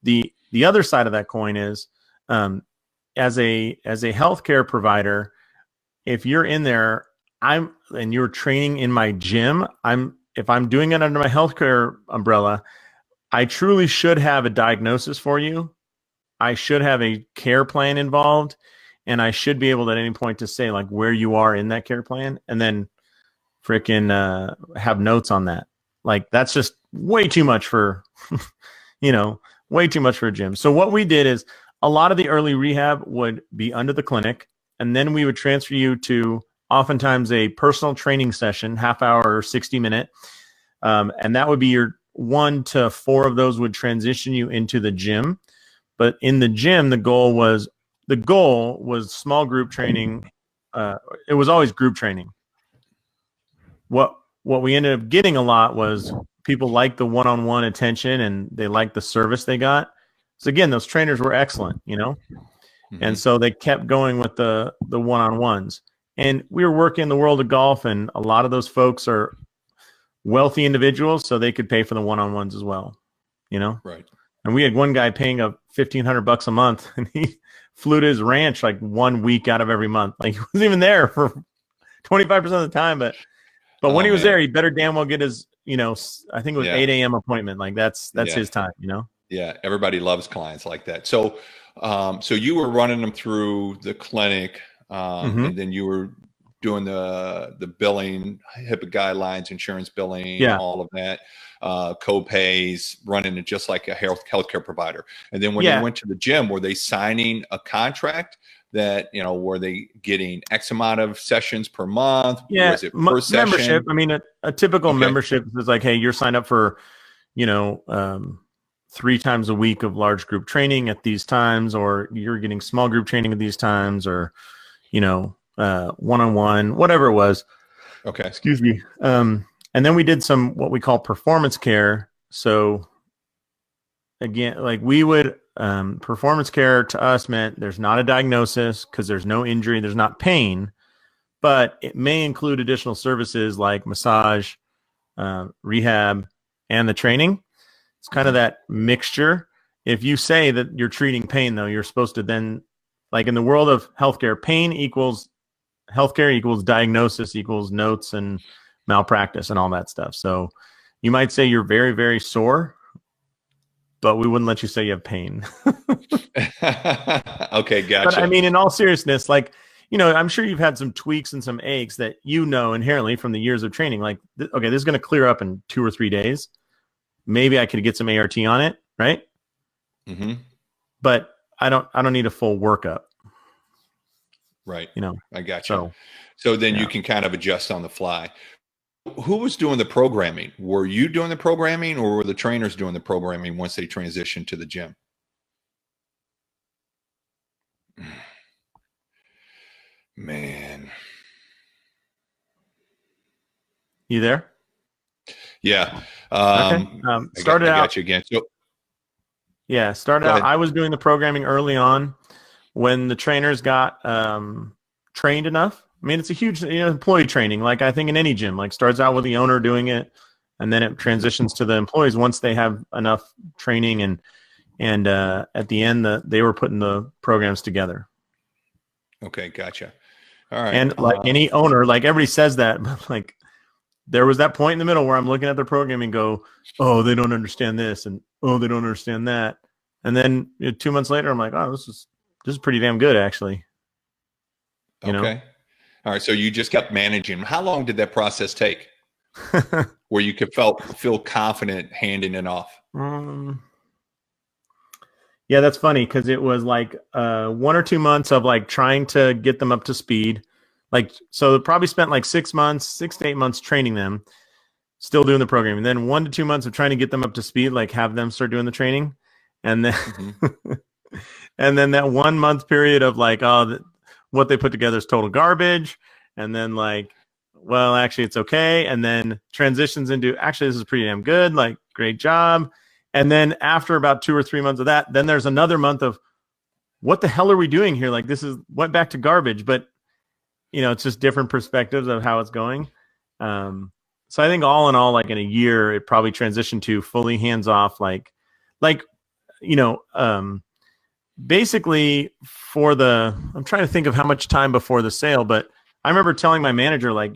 [SPEAKER 1] The other side of that coin is as a healthcare provider, if you're in there, and you're training in my gym, if I'm doing it under my healthcare umbrella, I truly should have a diagnosis for you. I should have a care plan involved, and I should be able at any point to say like where you are in that care plan, and then freaking have notes on that. Like that's just way too much for, way too much for a gym. So what we did is a lot of the early rehab would be under the clinic, and then we would transfer you to oftentimes a personal training session, half hour or 60-minute. And that would be your 1 to 4 of those would transition you into the gym. But in the gym, the goal was small group training. It was always group training. What we ended up getting a lot was people liked the one-on-one attention and they liked the service they got. So again, those trainers were excellent, and so they kept going with the one-on-ones. And we were working in the world of golf, and a lot of those folks are wealthy individuals, so they could pay for the one-on-ones as well, Right. And we had one guy paying $1,500 a month, and he flew to his ranch like 1 week out of every month. Like he wasn't even there for 25% of the time, but when he was there, he better damn well get his, I think it was 8 a.m. appointment. Like that's his time,
[SPEAKER 2] Yeah, everybody loves clients like that. So, so you were running them through the clinic. And then you were doing the billing, HIPAA guidelines, insurance billing, all of that, co-pays, running it just like a healthcare provider. And then when they went to the gym, were they signing a contract that, were they getting X amount of sessions per month?
[SPEAKER 1] Yeah,
[SPEAKER 2] was it per session?
[SPEAKER 1] Membership. I mean, a typical membership is like, hey, you're signed up for, 3 times a week of large group training at these times, or you're getting small group training at these times, or one-on-one, whatever it was.
[SPEAKER 2] Okay.
[SPEAKER 1] Excuse me. And then we did some, what we call performance care. So again, like we would, performance care to us meant there's not a diagnosis because there's no injury, there's not pain, but it may include additional services like massage, rehab, and the training. It's kind of that mixture. If you say that you're treating pain though, you're supposed to then, like in the world of healthcare, pain equals healthcare equals diagnosis equals notes and malpractice and all that stuff. So you might say you're very, very sore, but we wouldn't let you say you have pain.
[SPEAKER 2] Okay, gotcha.
[SPEAKER 1] But I mean, in all seriousness, like, I'm sure you've had some tweaks and some aches that inherently from the years of training, like, okay, this is going to clear up in 2 or 3 days. Maybe I could get some ART on it, right? But I don't need a full workup.
[SPEAKER 2] Right. I got
[SPEAKER 1] you.
[SPEAKER 2] So then you can kind of adjust on the fly. Who was doing the programming? Were you doing the programming, or were the trainers doing the programming once they transitioned to the gym? Man.
[SPEAKER 1] You there?
[SPEAKER 2] Yeah.
[SPEAKER 1] Okay. Started
[SPEAKER 2] I
[SPEAKER 1] out.
[SPEAKER 2] got you again. So,
[SPEAKER 1] started out. I was doing the programming early on when the trainers got trained enough. I mean, it's a huge employee training. Like I think in any gym, like starts out with the owner doing it, and then it transitions to the employees once they have enough training, and at the end, they were putting the programs together.
[SPEAKER 2] Okay, gotcha. All right.
[SPEAKER 1] And like any owner, like everybody says that, but like there was that point in the middle where I'm looking at their program and go, oh, they don't understand this, and oh, they don't understand that, and then 2 months later, I'm like, oh, this is pretty damn good, actually.
[SPEAKER 2] Okay. All right. So you just kept managing. How long did that process take? Where you could feel confident handing it off?
[SPEAKER 1] Yeah, that's funny because it was like 1 or 2 months of like trying to get them up to speed. Like, so it probably spent like 6 months, 6 to 8 months training them, still doing the program. And then 1 to 2 months of trying to get them up to speed, like have them start doing the training. And then, and then that 1 month period of like, oh, what they put together is total garbage. And then like, well, actually it's okay. And then transitions into, actually, this is pretty damn good. Like, great job. And then after about 2 or 3 months of that, then there's another month of what the hell are we doing here? Like, this is went back to garbage, but it's just different perspectives of how it's going. So I think all in all, like in a year, it probably transitioned to fully hands off, basically I'm trying to think of how much time before the sale, but I remember telling my manager, like,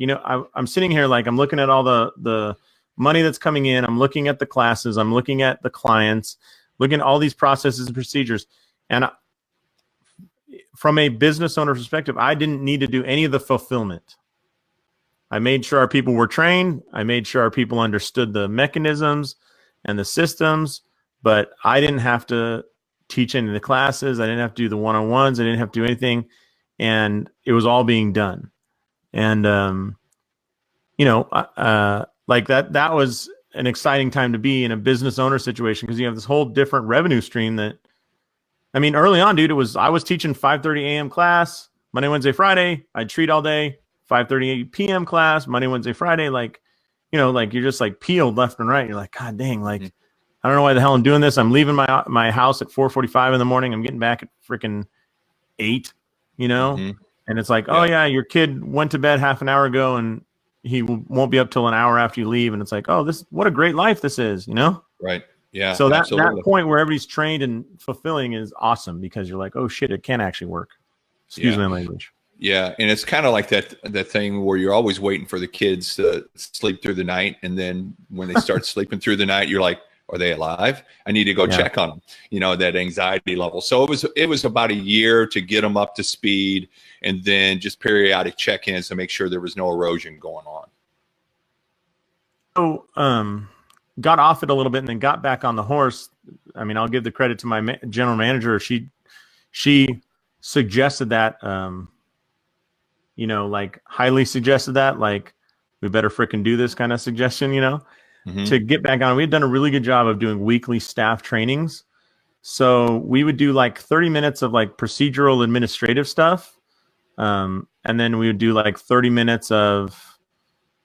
[SPEAKER 1] I'm sitting here, like I'm looking at all the money that's coming in. I'm looking at the classes. I'm looking at the clients, looking at all these processes and procedures. And from a business owner perspective, I didn't need to do any of the fulfillment. I made sure our people were trained. I made sure our people understood the mechanisms and the systems, but I didn't have to teach any of the classes. I didn't have to do the one-on-ones. I didn't have to do anything. And it was all being done. And, like that was an exciting time to be in a business owner situation because you have this whole different revenue stream that, I mean, early on, dude, I was teaching 5:30 a.m. class, Monday, Wednesday, Friday. I'd treat all day, 5:30 p.m. class, Monday, Wednesday, Friday. Like, like you're just like peeled left and right. You're like, God dang, like, I don't know why the hell I'm doing this. I'm leaving my house at 4:45 in the morning. I'm getting back at freaking 8, and it's like, oh yeah, your kid went to bed half an hour ago and he won't be up till an hour after you leave. And it's like, oh, what a great life this is,
[SPEAKER 2] Right. Yeah.
[SPEAKER 1] So that point where everybody's trained and fulfilling is awesome because you're like, oh shit, it can actually work. Excuse my language.
[SPEAKER 2] Yeah. And it's kind of like that thing where you're always waiting for the kids to sleep through the night. And then when they start sleeping through the night, you're like, are they alive? I need to go check on them, that anxiety level. So it was about a year to get them up to speed and then just periodic check-ins to make sure there was no erosion going on.
[SPEAKER 1] So, got off it a little bit and then got back on the horse. I mean, I'll give the credit to my general manager. She suggested that, like highly suggested that, like, we better fricking do this kind of suggestion, to get back on. We had done a really good job of doing weekly staff trainings. So we would do like 30 minutes of like procedural administrative stuff. And then we would do like 30 minutes of,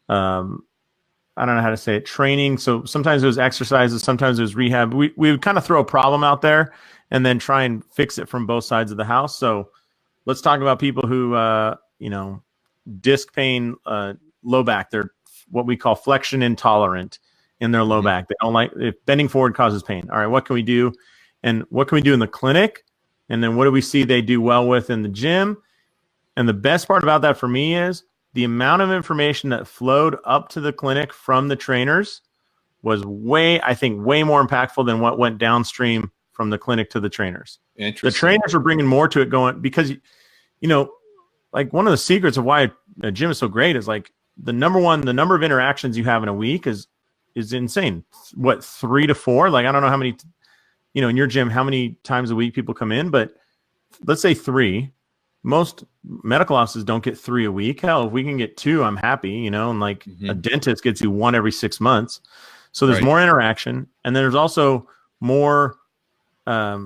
[SPEAKER 1] I don't know how to say it, training. So sometimes it was exercises, sometimes it was rehab. We would kind of throw a problem out there and then try and fix it from both sides of the house. So let's talk about people who, disc pain, low back. They're what we call flexion intolerant in their low back. They don't like, if bending forward causes pain. All right, what can we do? And what can we do in the clinic? And then what do we see they do well with in the gym? And the best part about that for me is the amount of information that flowed up to the clinic from the trainers was way more impactful than what went downstream from the clinic to the trainers. The trainers were bringing more to it going because, like one of the secrets of why a gym is so great is like the number of interactions you have in a week is insane. What, 3 to 4? Like, I don't know how many, in your gym, how many times a week people come in, but let's say 3. Most medical offices don't get 3 a week. Hell, if we can get 2, I'm happy, and like a dentist gets you 1 every 6 months. So there's more interaction. And then there's also more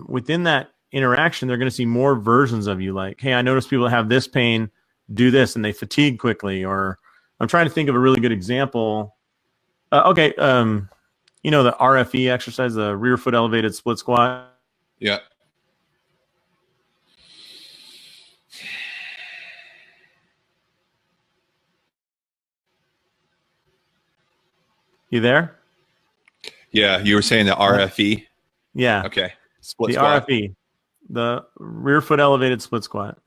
[SPEAKER 1] within that interaction, they're going to see more versions of you. Like, hey, I notice people that have this pain do this and they fatigue quickly. Or I'm trying to think of a really good example. The RFE exercise, the rear foot elevated split squat.
[SPEAKER 2] Yeah.
[SPEAKER 1] You there?
[SPEAKER 2] Yeah, you were saying the RFE?
[SPEAKER 1] Yeah.
[SPEAKER 2] Okay. Split
[SPEAKER 1] the
[SPEAKER 2] squat.
[SPEAKER 1] RFE, the rear foot elevated split squat.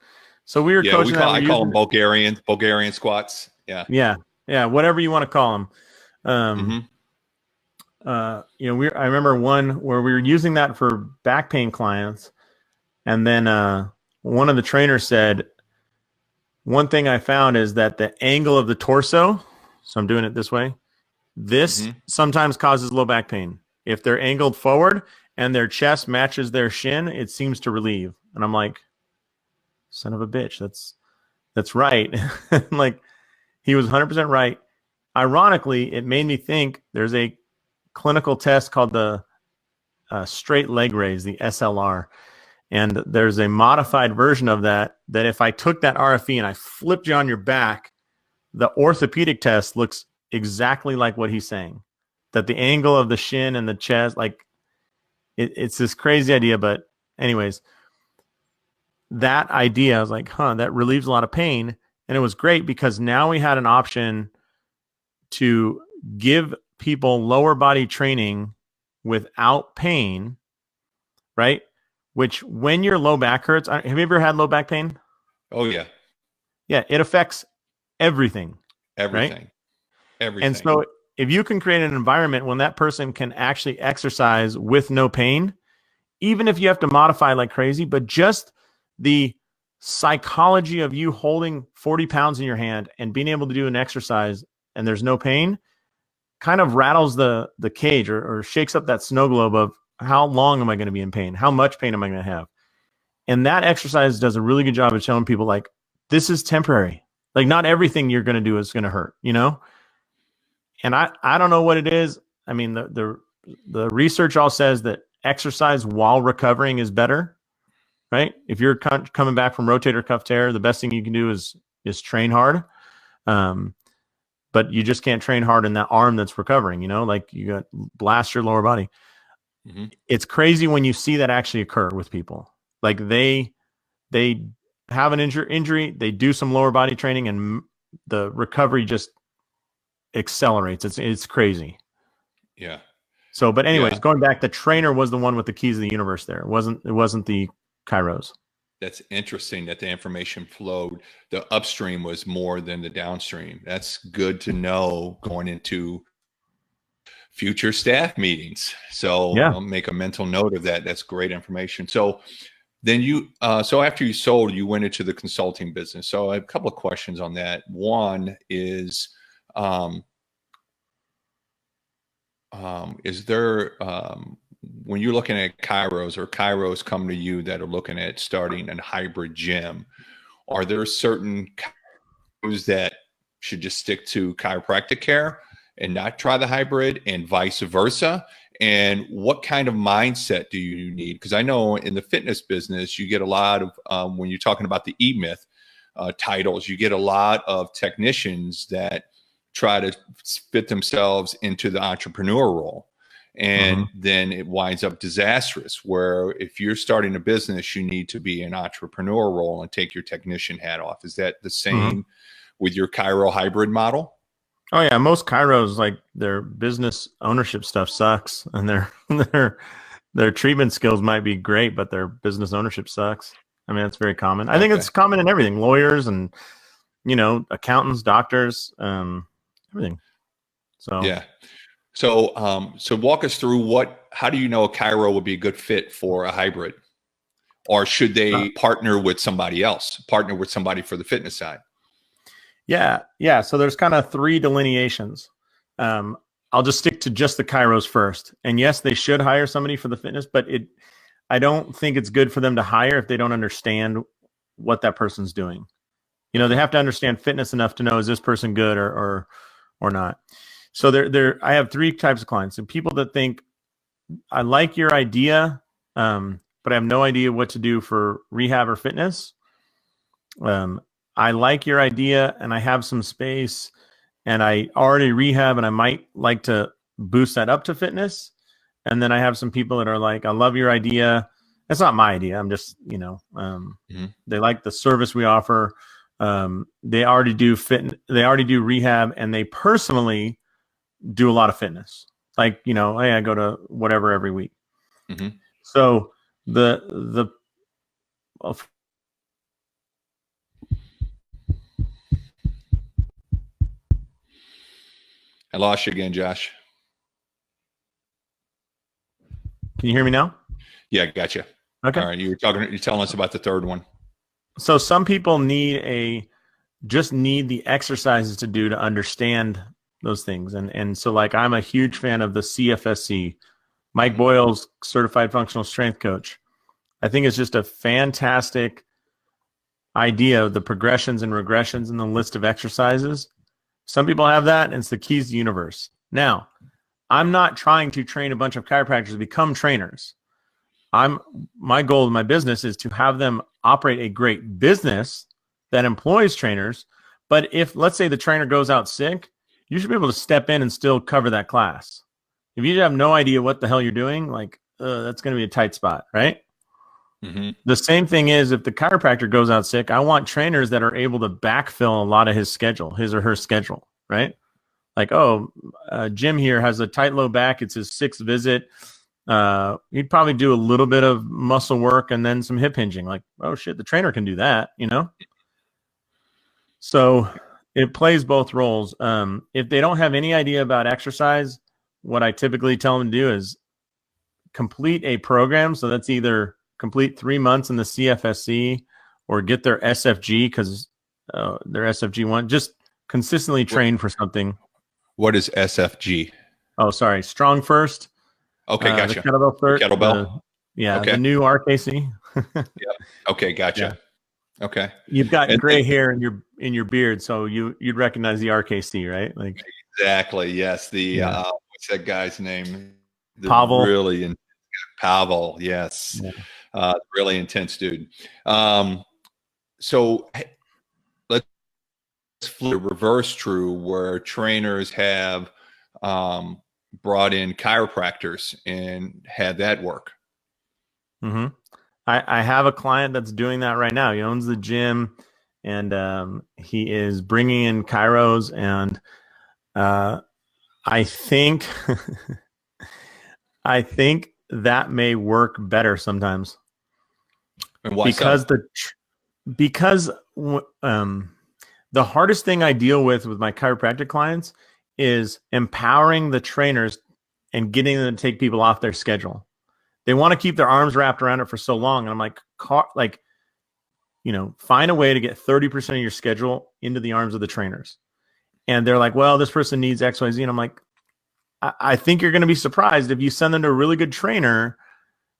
[SPEAKER 1] So we were coaching
[SPEAKER 2] I call them Bulgarian squats. Yeah.
[SPEAKER 1] Yeah. Whatever you want to call them. I remember one where we were using that for back pain clients. And then one of the trainers said, one thing I found is that the angle of the torso, so I'm doing it this way, this sometimes causes low back pain. If they're angled forward and their chest matches their shin, it seems to relieve. And I'm like, son of a bitch, that's right. Like, he was 100% right. Ironically, it made me think there's a clinical test called the straight leg raise, the SLR. And there's a modified version of that if I took that RFE and I flipped you on your back, the orthopedic test looks exactly like what he's saying. That the angle of the shin and the chest, like, it's this crazy idea. But anyways, that idea, I was like, that relieves a lot of pain. And it was great because now we had an option to give people lower body training without pain, right? Which, when your low back hurts, have you ever had low back pain?
[SPEAKER 2] Oh, yeah.
[SPEAKER 1] Yeah, it affects everything.
[SPEAKER 2] Everything.
[SPEAKER 1] Right?
[SPEAKER 2] Everything.
[SPEAKER 1] And so if you can create an environment when that person can actually exercise with no pain, even if you have to modify like crazy, but just the psychology of you holding 40 pounds in your hand and being able to do an exercise and there's no pain kind of rattles the cage or shakes up that snow globe of how long am I going to be in pain? How much pain am I going to have? And that exercise does a really good job of telling people, like, this is temporary. Like, not everything you're going to do is going to hurt, you know? And I don't know what it is. I mean, the research all says that exercise while recovering is better, right? If you're coming back from rotator cuff tear, the best thing you can do is train hard. But you just can't train hard in that arm that's recovering, you know, like you got blast your lower body. Mm-hmm. It's crazy when you see that actually occur with people. Like they have an injury, they do some lower body training, and the recovery just accelerates. It's crazy.
[SPEAKER 2] Yeah.
[SPEAKER 1] So, but anyways, going back, the trainer was the one with the keys of the universe there. It wasn't the Kairos.
[SPEAKER 2] That's interesting that the information flowed. The upstream was more than the downstream. That's good to know going into future staff meetings. So I'll make a mental note of that. That's great information. So then so after you sold, you went into the consulting business. So I have a couple of questions on that. One is there, when you're looking at Kairos or Kairos come to you that are looking at starting a hybrid gym, are there certain Kairos that should just stick to chiropractic care and not try the hybrid, and vice versa? And what kind of mindset do you need? Because I know in the fitness business, you get a lot of, when you're talking about the E-Myth titles, you get a lot of technicians that try to fit themselves into the entrepreneur role. And then it winds up disastrous, where if you're starting a business, you need to be an entrepreneur role and take your technician hat off. Is that the same with your Chiro hybrid model?
[SPEAKER 1] Oh yeah. Most Kairos, like, their business ownership stuff sucks, and their treatment skills might be great, but their business ownership sucks. I mean, it's very common. I think it's common in everything, lawyers and, you know, accountants, doctors, everything. So,
[SPEAKER 2] yeah. So, so walk us through how do you know a Chiro would be a good fit for a hybrid, or should they partner with somebody else, partner with somebody for the fitness side?
[SPEAKER 1] Yeah. So there's kind of three delineations. I'll just stick to just the Kairos first. And yes, they should hire somebody for the fitness, but I don't think it's good for them to hire if they don't understand what that person's doing. You know, they have to understand fitness enough to know, is this person good or not. So I have three types of clients, and people that think, I like your idea, but I have no idea what to do for rehab or fitness. I like your idea and I have some space and I already rehab and I might like to boost that up to fitness. And then I have some people that are like, I love your idea. That's not my idea. I'm just, you know, they like the service we offer. They already do they already do rehab, and they personally do a lot of fitness. Like, you know, hey, I go to whatever every week. So
[SPEAKER 2] I lost you again, Josh.
[SPEAKER 1] Can you hear me now?
[SPEAKER 2] Yeah, gotcha.
[SPEAKER 1] Okay.
[SPEAKER 2] All right. You're telling us about the third one.
[SPEAKER 1] So some people just need the exercises to do to understand those things. And so, like, I'm a huge fan of the CFSC, Mike Boyle's certified functional strength coach. I think it's just a fantastic idea of the progressions and regressions in the list of exercises. Some people have that, and it's the keys to the universe. Now, I'm not trying to train a bunch of chiropractors to become trainers. My goal in my business is to have them operate a great business that employs trainers. But if, let's say, the trainer goes out sick, you should be able to step in and still cover that class. If you have no idea what the hell you're doing, like, that's going to be a tight spot, right? Mm-hmm. The same thing is if the chiropractor goes out sick, I want trainers that are able to backfill a lot of his or her schedule, right? Like, Jim here has a tight low back. It's his 6th visit. He'd probably do a little bit of muscle work and then some hip hinging. Like, oh shit, the trainer can do that, you know? So it plays both roles. If they don't have any idea about exercise, what I typically tell them to do is complete a program. So that's either complete 3 months in the CFSC or get their SFG because their SFG one. Just consistently train for something.
[SPEAKER 2] What is SFG?
[SPEAKER 1] Oh, sorry. Strong first.
[SPEAKER 2] Okay, gotcha.
[SPEAKER 1] The kettlebell first.
[SPEAKER 2] Kettlebell.
[SPEAKER 1] Okay. The new RKC.
[SPEAKER 2] Yep. Okay, gotcha. Yeah. Okay.
[SPEAKER 1] You've got gray hair in your beard, so you'd recognize the RKC, right? Like
[SPEAKER 2] exactly. Yes. What's that guy's name?
[SPEAKER 1] Pavel.
[SPEAKER 2] Really Pavel. Yes. Yeah. Really intense dude. So let's flip reverse true where trainers have brought in chiropractors and had that work.
[SPEAKER 1] Mm-hmm. I have a client that's doing that right now. He owns the gym, and he is bringing in Kairos, and I think I think that may work better sometimes.
[SPEAKER 2] And why
[SPEAKER 1] because
[SPEAKER 2] so?
[SPEAKER 1] Because the hardest thing I deal with my chiropractic clients is empowering the trainers and getting them to take people off their schedule. They want to keep their arms wrapped around it for so long. And I'm like, find a way to get 30% of your schedule into the arms of the trainers. And they're like, well, this person needs X, Y, Z. And I'm like, I think you're going to be surprised if you send them to a really good trainer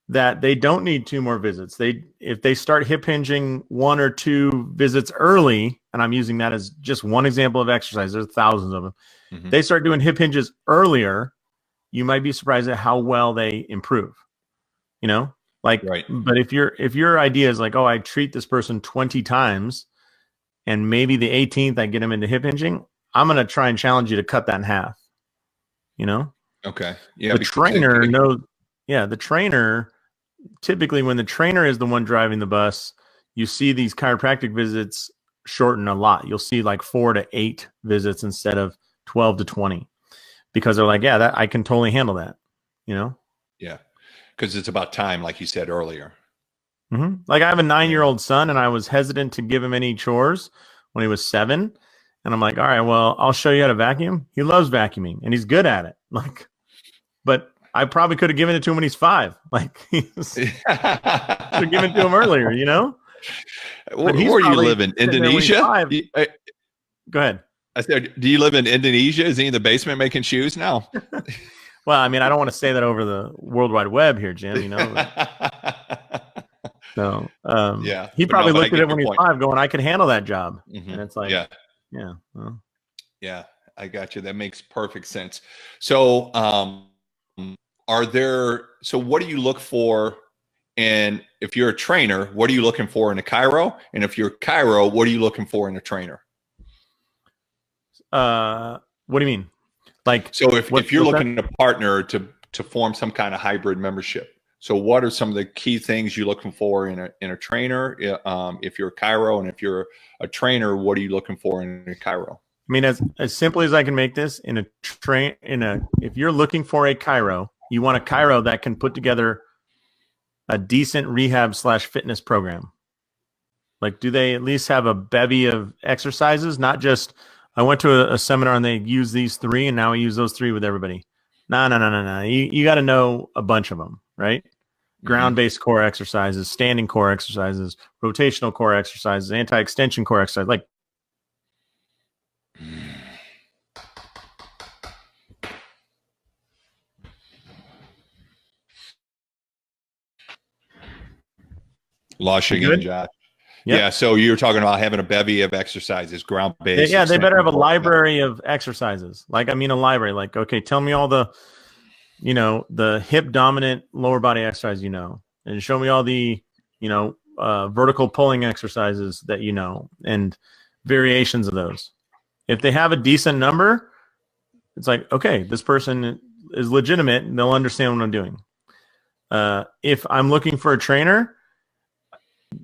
[SPEAKER 1] that they don't need 2 more visits. If they start hip hinging 1 or 2 visits early, and I'm using that as just one example of exercise, there's thousands of them. Mm-hmm. They start doing hip hinges earlier, you might be surprised at how well they improve. Right. But if your idea is like, oh, I treat this person 20 times and maybe the 18th I get them into hip hinging, I'm going to try and challenge you to cut that in half.
[SPEAKER 2] Okay. Yeah.
[SPEAKER 1] The trainer knows. Yeah. The trainer, typically when the trainer is the one driving the bus, you see these chiropractic visits shorten a lot. You'll see like 4 to 8 visits instead of 12 to 20 because they're like, yeah, that I can totally handle that.
[SPEAKER 2] Yeah. Because it's about time, like you said earlier.
[SPEAKER 1] Mm-hmm. Like I have a 9-year-old son, and I was hesitant to give him any chores when he was 7. And I'm like, all right, well, I'll show you how to vacuum. He loves vacuuming, and he's good at it. But I probably could have given it to him when he's 5. Should have given it to him earlier,
[SPEAKER 2] Where do you live in Indonesia?
[SPEAKER 1] Go ahead.
[SPEAKER 2] I said, do you live in Indonesia? Is he in the basement making shoes now?
[SPEAKER 1] Well, I mean, I don't want to say that over the World Wide Web here, Jim, So,
[SPEAKER 2] yeah,
[SPEAKER 1] he probably looked at it when he was 5 going, I can handle that job.
[SPEAKER 2] Mm-hmm.
[SPEAKER 1] And it's like, yeah. Well.
[SPEAKER 2] Yeah, I got you. That makes perfect sense. So, what do you look for? And if you're a trainer, what are you looking for in a chiro? And if you're a chiro, what are you looking for in a trainer?
[SPEAKER 1] What do you mean?
[SPEAKER 2] So if you're looking to partner to form some kind of hybrid membership, so what are some of the key things you're looking for in a trainer? If you're a chiro, and if you're a trainer, what are you looking for in a chiro?
[SPEAKER 1] I mean, as simply as I can make this, if you're looking for a chiro, you want a chiro that can put together a decent rehab / fitness program. Like, do they at least have a bevy of exercises? Not just, I went to a seminar and they use these 3 and now I use those 3 with everybody. No. You got to know a bunch of them, right? Mm-hmm. Ground-based core exercises, standing core exercises, rotational core exercises, anti-extension core exercises. Like,
[SPEAKER 2] Lost you again, Josh. Yep. Yeah. So you're talking about having a bevy of exercises, ground-based.
[SPEAKER 1] Yeah, they better have a library of exercises. Like, I mean, a library. Like, okay, tell me all the, the hip dominant lower body exercise, and show me all the, vertical pulling exercises that and variations of those. If they have a decent number, it's like, okay, this person is legitimate and they'll understand what I'm doing. If I'm looking for a trainer,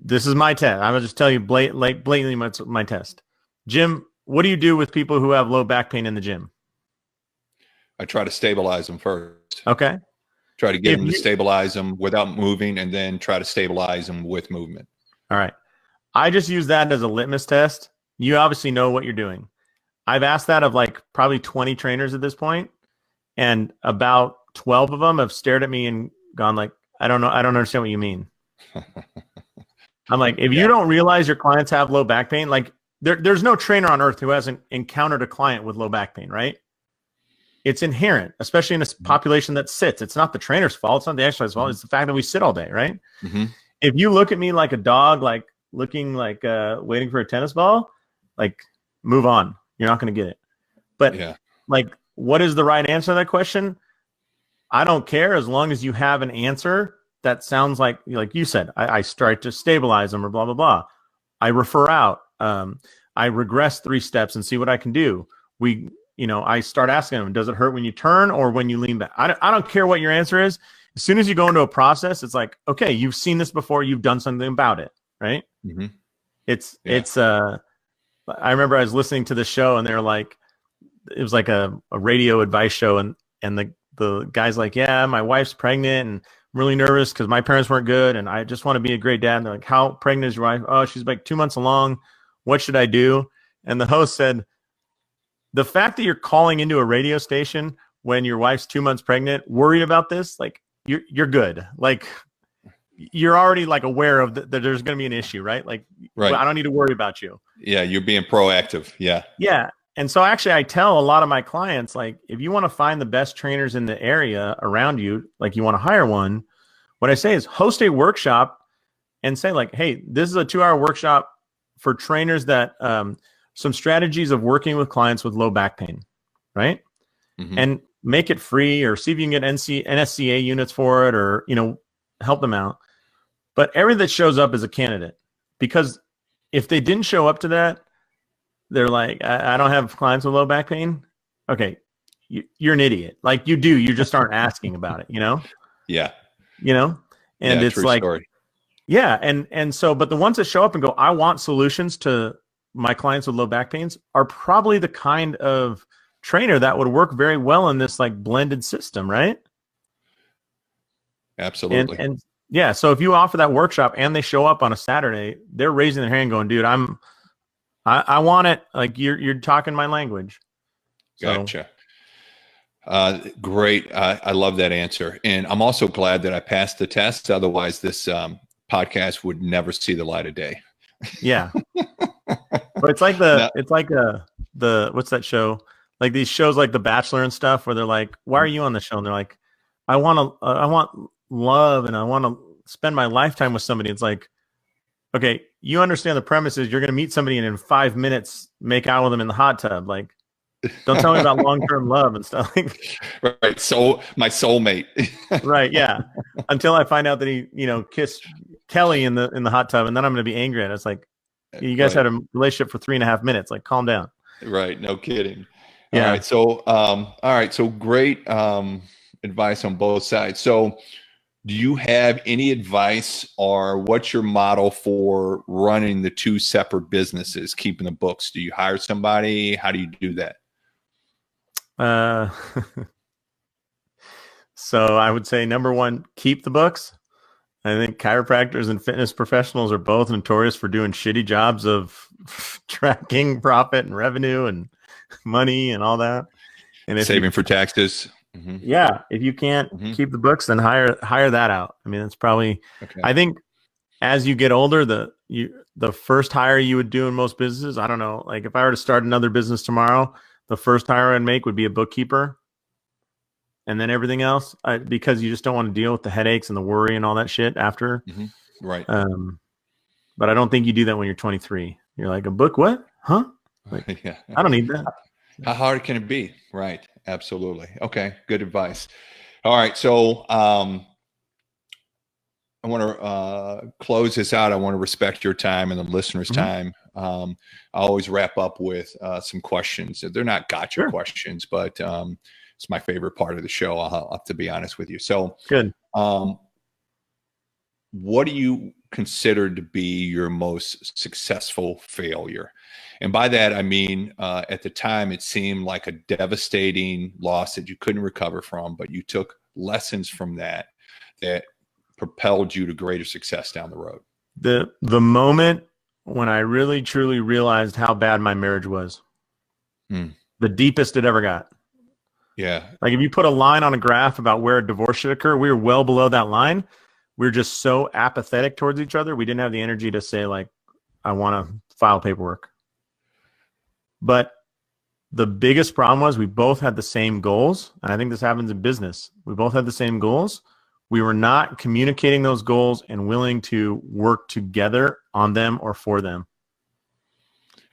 [SPEAKER 1] this is my test. I'm gonna just tell you blatantly my test. Jim, what do you do with people who have low back pain in the gym?
[SPEAKER 2] I try to stabilize them first.
[SPEAKER 1] Okay.
[SPEAKER 2] Try to get them to stabilize them without moving, and then try to stabilize them with movement.
[SPEAKER 1] All right. I just use that as a litmus test. You obviously know what you're doing. I've asked that of like probably 20 trainers at this point, and about 12 of them have stared at me and gone like, I don't understand what you mean. I'm like, if you don't realize your clients have low back pain, like there's no trainer on earth who hasn't encountered a client with low back pain, right? It's inherent, especially in a population that sits. It's not the trainer's fault. It's not the exercise fault. It's the fact that we sit all day, right? Mm-hmm. If you look at me like a dog, like looking like waiting for a tennis ball, like move on. You're not going to get it. But like, what is the right answer to that question? I don't care as long as you have an answer that sounds like you said, I start to stabilize them or blah, blah, blah. I refer out. I regress 3 steps and see what I can do. I start asking them, does it hurt when you turn or when you lean back? I don't care what your answer is. As soon as you go into a process, it's like, okay, you've seen this before. You've done something about it. Right. Mm-hmm. I remember I was listening to the show and they're like, it was like a radio advice show. And the guy's like, yeah, my wife's pregnant and I'm really nervous because my parents weren't good. And I just want to be a great dad. And they're like, how pregnant is your wife? Oh, she's like 2 months along. What should I do? And the host said, the fact that you're calling into a radio station when your wife's 2 months pregnant, worried about this, like you're good. Like you're already like aware of that there's going to be an issue, right? Like, right. I don't need to worry about you.
[SPEAKER 2] Yeah. You're being proactive. Yeah.
[SPEAKER 1] Yeah. And so actually I tell a lot of my clients, like, if you want to find the best trainers in the area around you, like you want to hire one, what I say is host a workshop and say like, hey, this is a 2-hour workshop for trainers that, some strategies of working with clients with low back pain, right? Mm-hmm. And make it free or see if you can get NSCA units for it or, help them out. But everything that shows up is a candidate, because if they didn't show up to that, they're like, I don't have clients with low back pain. Okay. You're an idiot. Like you just aren't asking about it,
[SPEAKER 2] Yeah.
[SPEAKER 1] And it's like, story. Yeah. And so, but the ones that show up and go, I want solutions to my clients with low back pains are probably the kind of trainer that would work very well in this like blended system, right?
[SPEAKER 2] Absolutely.
[SPEAKER 1] And yeah, so if you offer that workshop and they show up on a Saturday, they're raising their hand going, dude, I want it. Like you're talking my language.
[SPEAKER 2] Gotcha. Great. I love that answer. And I'm also glad that I passed the test. Otherwise this podcast would never see the light of day.
[SPEAKER 1] Yeah. But it's like the what's that show? Like these shows like The Bachelor and stuff where they're like, why are you on the show? And they're like, I want love and I want to spend my lifetime with somebody. It's like, okay, you understand the premise is you're going to meet somebody and in 5 minutes make out with them in the hot tub. Like, don't tell me about long-term love and stuff.
[SPEAKER 2] Right. So my soulmate.
[SPEAKER 1] Right. Yeah. Until I find out that he, kissed Kelly in the hot tub, and then I'm going to be angry at it. It's like, you guys had a relationship for 3.5 minutes. Like, calm down.
[SPEAKER 2] Right. No kidding.
[SPEAKER 1] Yeah.
[SPEAKER 2] All right. So great advice on both sides. So do you have any advice or what's your model for running the 2 separate businesses, keeping the books? Do you hire somebody? How do you do that?
[SPEAKER 1] So I would say number 1, keep the books. I think chiropractors and fitness professionals are both notorious for doing shitty jobs of tracking profit and revenue and money and all that. And
[SPEAKER 2] saving for taxes.
[SPEAKER 1] Mm-hmm. Yeah. If you can't keep the books, then hire that out. I mean, it's probably, okay. I think as you get older, the first hire you would do in most businesses, I don't know, like if I were to start another business tomorrow, the first hire I'd make would be a bookkeeper. And then everything else, because you just don't want to deal with the headaches and the worry and all that shit after. Mm-hmm.
[SPEAKER 2] Right.
[SPEAKER 1] But I don't think you do that when you're 23. You're like, a book, what? Huh? Like,
[SPEAKER 2] Yeah.
[SPEAKER 1] I don't need that.
[SPEAKER 2] How hard can it be? Right. Absolutely. Okay. Good advice. All right. So I want to close this out. I want to respect your time and the listeners' time. I always wrap up with some questions. They're not gotcha questions, but it's my favorite part of the show. I'll have to be honest with you. So
[SPEAKER 1] good.
[SPEAKER 2] What do you consider to be your most successful failure? And by that, I mean, at the time, it seemed like a devastating loss that you couldn't recover from, but you took lessons from that propelled you to greater success down the road.
[SPEAKER 1] The moment when I really, truly realized how bad my marriage was, the deepest it ever got.
[SPEAKER 2] Yeah.
[SPEAKER 1] Like if you put a line on a graph about where a divorce should occur, we were well below that line. We were just so apathetic towards each other. We didn't have the energy to say, like, I want to file paperwork. But the biggest problem was we both had the same goals. And I think this happens in business. We both had the same goals. We were not communicating those goals and willing to work together on them or for them.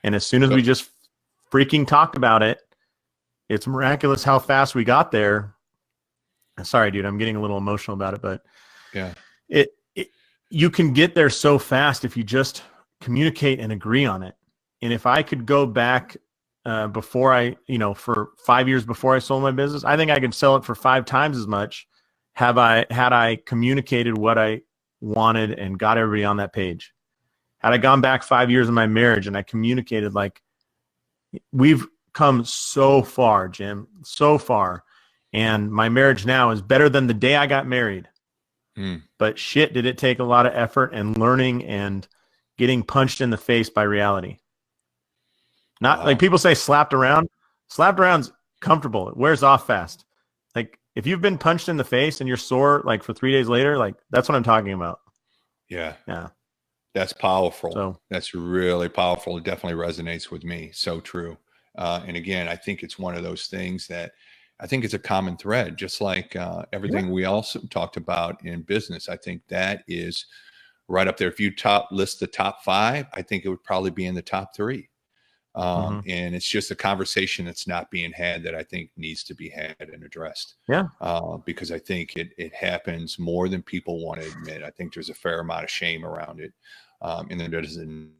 [SPEAKER 1] And as soon as we just freaking talked about it, it's miraculous how fast we got there. Sorry, dude, I'm getting a little emotional about it, but
[SPEAKER 2] yeah,
[SPEAKER 1] you can get there so fast if you just communicate and agree on it. And if I could go back before for 5 years before I sold my business, I think I could sell it for 5 times as much had I communicated what I wanted and got everybody on that page. Had I gone back 5 years in my marriage and I communicated, like, we've come so far, Jim, so far. And my marriage now is better than the day I got married. But shit, did it take a lot of effort and learning and getting punched in the face by reality. Not like people say slapped around. Slapped around's comfortable. It wears off fast. Like if you've been punched in the face and you're sore like for 3 days later, like that's what I'm talking about.
[SPEAKER 2] Yeah.
[SPEAKER 1] Yeah.
[SPEAKER 2] That's powerful.
[SPEAKER 1] So,
[SPEAKER 2] that's really powerful. It definitely resonates with me. So true. And again, I think it's one of those things that I think it's a common thread, just like everything we also talked about in business. I think that is right up there. If you list the top 5, I think it would probably be in the top 3. And it's just a conversation that's not being had that I think needs to be had and addressed.
[SPEAKER 1] Yeah.
[SPEAKER 2] Because I think it happens more than people want to admit. I think there's a fair amount of shame around it. And there doesn't,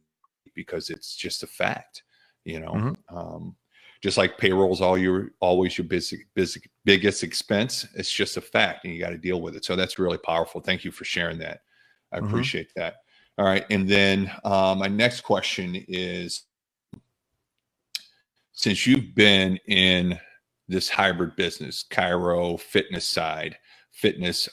[SPEAKER 2] because it's just a fact, you know. Just like payroll is always your biggest expense. It's just a fact, and you got to deal with it. So that's really powerful. Thank you for sharing that. I appreciate that. All right, and then my next question is, since you've been in this hybrid business, Chiro fitness side, fitness,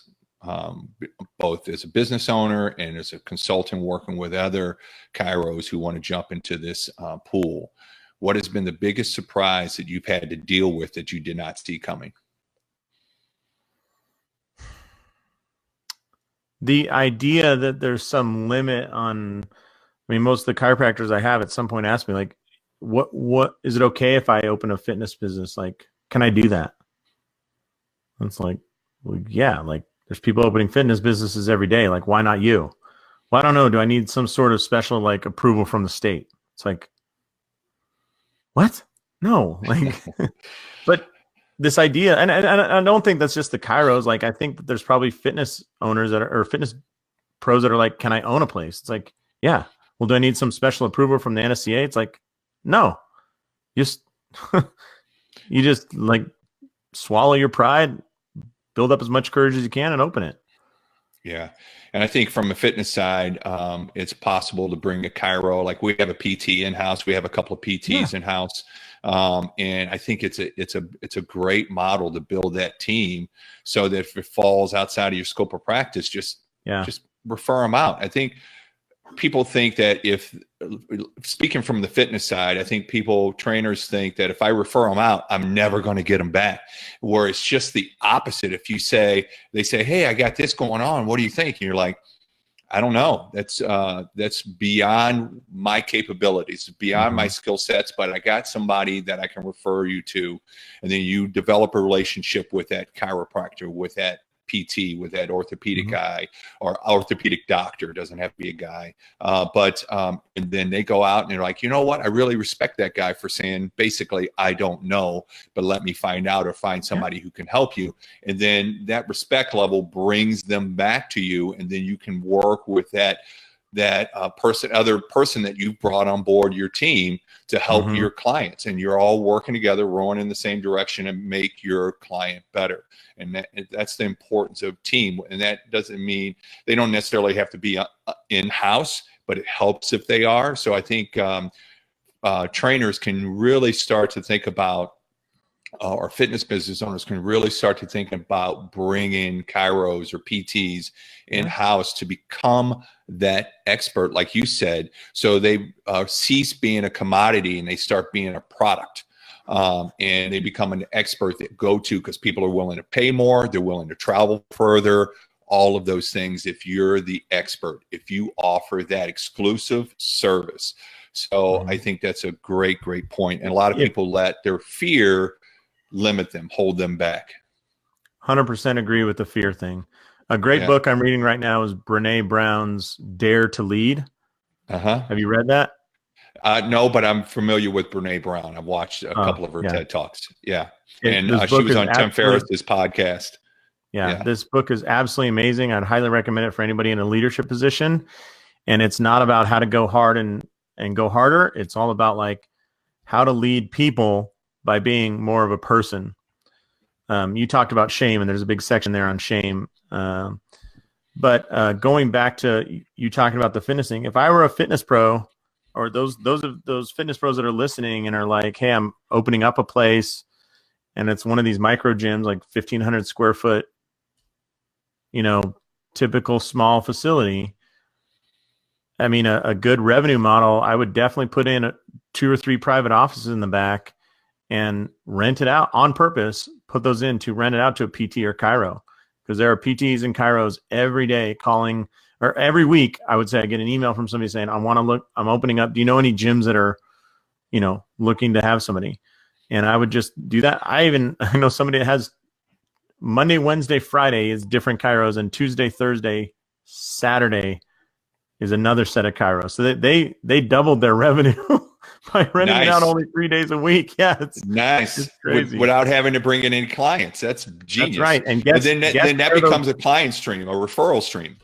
[SPEAKER 2] both as a business owner and as a consultant working with other Chiros who want to jump into this pool, what has been the biggest surprise that you've had to deal with that you did not see coming?
[SPEAKER 1] The idea that there's some limit on, I mean, most of the chiropractors I have at some point ask me, like, what is it okay if I open a fitness business? Like, can I do that? And it's like, well, yeah, like there's people opening fitness businesses every day. Like, why not you? Well, I don't know. Do I need some sort of special like approval from the state? It's like, what? No, like, but this idea, and I don't think that's just the Chiros. Like, I think that there's probably fitness owners or fitness pros that are like, can I own a place? It's like, yeah. Well, do I need some special approval from the NSCA? It's like, no, just, you just like swallow your pride, build up as much courage as you can and open it.
[SPEAKER 2] Yeah. And I think from a fitness side, it's possible to bring a Chiro. Like we have a PT in-house. We have a couple of PTs in-house. And I think it's a great model to build that team so that if it falls outside of your scope of practice, just refer them out. I think people think that speaking from the fitness side, I think trainers think that if I refer them out, I'm never going to get them back. Where it's just the opposite. If they say, hey, I got this going on, what do you think? And you're like, I don't know. That's beyond my capabilities, beyond my skill sets, but I got somebody that I can refer you to. And then you develop a relationship with that chiropractor, with that PT with that orthopedic guy or orthopedic doctor. It doesn't have to be a guy. And then they go out and they're like, you know what? I really respect that guy for saying basically, I don't know, but let me find out or find somebody who can help you. And then that respect level brings them back to you. And then you can work with that other person that you've brought on board your team to help your clients, and you're all working together, rowing in the same direction and make your client better. And that's the importance of team. And that doesn't mean they don't necessarily have to be in-house, but it helps if they are. So I think trainers can really start to think about, or fitness business owners can really start to think about bringing Kairos or PTs in-house to become that expert, like you said, so they cease being a commodity and they start being a product. And they become an expert that go to because people are willing to pay more, they're willing to travel further, all of those things if you're the expert, if you offer that exclusive service. So I think that's a great point. And a lot of people let their fear limit them, hold them back.
[SPEAKER 1] 100% agree with the fear thing. A great book I'm reading right now is Brene Brown's Dare to Lead. Have you read that?
[SPEAKER 2] No, but I'm familiar with Brene Brown. I've watched a couple of her TED Talks. And she was on Tim Ferriss's podcast.
[SPEAKER 1] This book is absolutely amazing. I'd highly recommend it for anybody in a leadership position. And it's not about how to go hard and go harder. It's all about like how to lead people by being more of a person. You talked about shame, and there's a big section there on shame. But going back to you talking about the fitness thing, if I were a fitness pro, or those fitness pros that are listening and are like, hey, I'm opening up a place and it's one of these micro gyms, like 1,500 square foot, typical small facility. I mean, a good revenue model, I would definitely put in 2 or 3 private offices in the back and rent it out on purpose, put those in to rent it out to a PT or Chiro. Because there are PTs and Kairos every day calling, or every week, I would say I get an email from somebody saying, I'm opening up. Do you know any gyms that are, looking to have somebody? And I would just do that. I know somebody that has Monday, Wednesday, Friday is different Kairos, and Tuesday, Thursday, Saturday is another set of Kairos. So they doubled their revenue by renting it out only 3 days a week. Yeah, it's nice. It's crazy.
[SPEAKER 2] Without having to bring in any clients. That's genius.
[SPEAKER 1] That's right. And
[SPEAKER 2] then that becomes a client stream, a referral stream.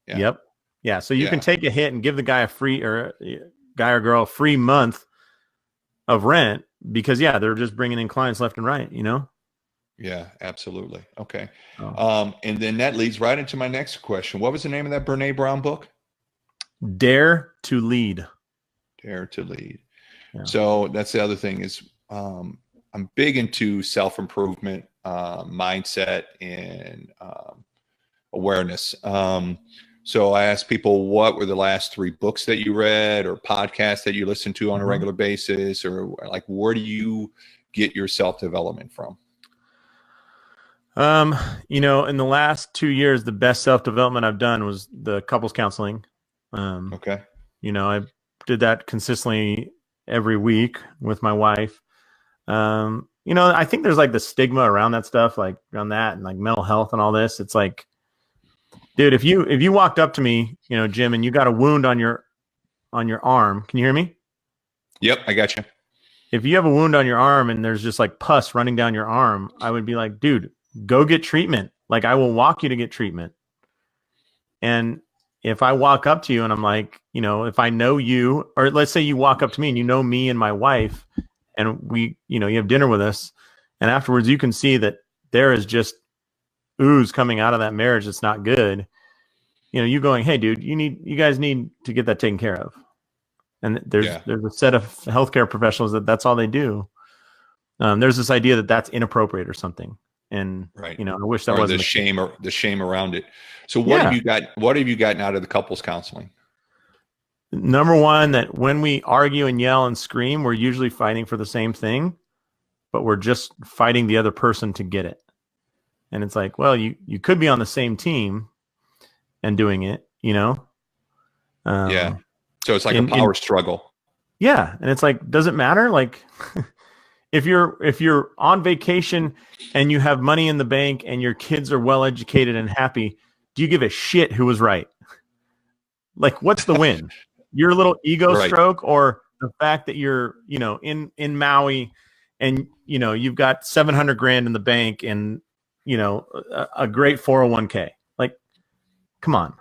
[SPEAKER 2] Yeah.
[SPEAKER 1] Yep. Yeah. So you can take a hit and give the guy guy or girl a free month of rent because they're just bringing in clients left and right,
[SPEAKER 2] Yeah, absolutely. Okay. And then that leads right into my next question. What was the name of that Brene Brown book?
[SPEAKER 1] Dare to Lead.
[SPEAKER 2] Dare to Lead. Yeah. So that's the other thing is I'm big into self-improvement, mindset, and awareness. So I asked people, what were the last 3 books that you read or podcasts that you listen to on a regular basis, or like, where do you get your self-development from?
[SPEAKER 1] In the last 2 years, the best self-development I've done was the couples counseling. I did that consistently every week with my wife. I think there's like the stigma around that stuff, like around that and like mental health and all this. It's like, dude, if you walked up to me, Jim, and you got a wound on your arm, can you hear me?
[SPEAKER 2] Yep, I got you.
[SPEAKER 1] If you have a wound on your arm and there's just like pus running down your arm, I would be like, dude, go get treatment. Like, I will walk you to get treatment. And if I walk up to you and I'm like, if I know you, or let's say you walk up to me and you know me and my wife, and we, you have dinner with us, and afterwards you can see that there is just ooze coming out of that marriage that's not good. You going, hey, dude, you guys need to get that taken care of. And there's a set of healthcare professionals that's all they do. There's this idea that that's inappropriate or something. And I wish that wasn't
[SPEAKER 2] the shame around it. So what have you gotten out of the couples counseling?
[SPEAKER 1] Number one, that when we argue and yell and scream, we're usually fighting for the same thing, but we're just fighting the other person to get it. And it's like, well, you could be on the same team and doing it,
[SPEAKER 2] So it's like a power struggle.
[SPEAKER 1] Yeah. And it's like, does it matter? Like, if you're on vacation and you have money in the bank and your kids are well educated and happy, do you give a shit who was right? Like, what's the win? Your little ego
[SPEAKER 2] Right.
[SPEAKER 1] stroke, or the fact that you're, in Maui and, you've got 700 grand in the bank and, a great 401k. Like, come on.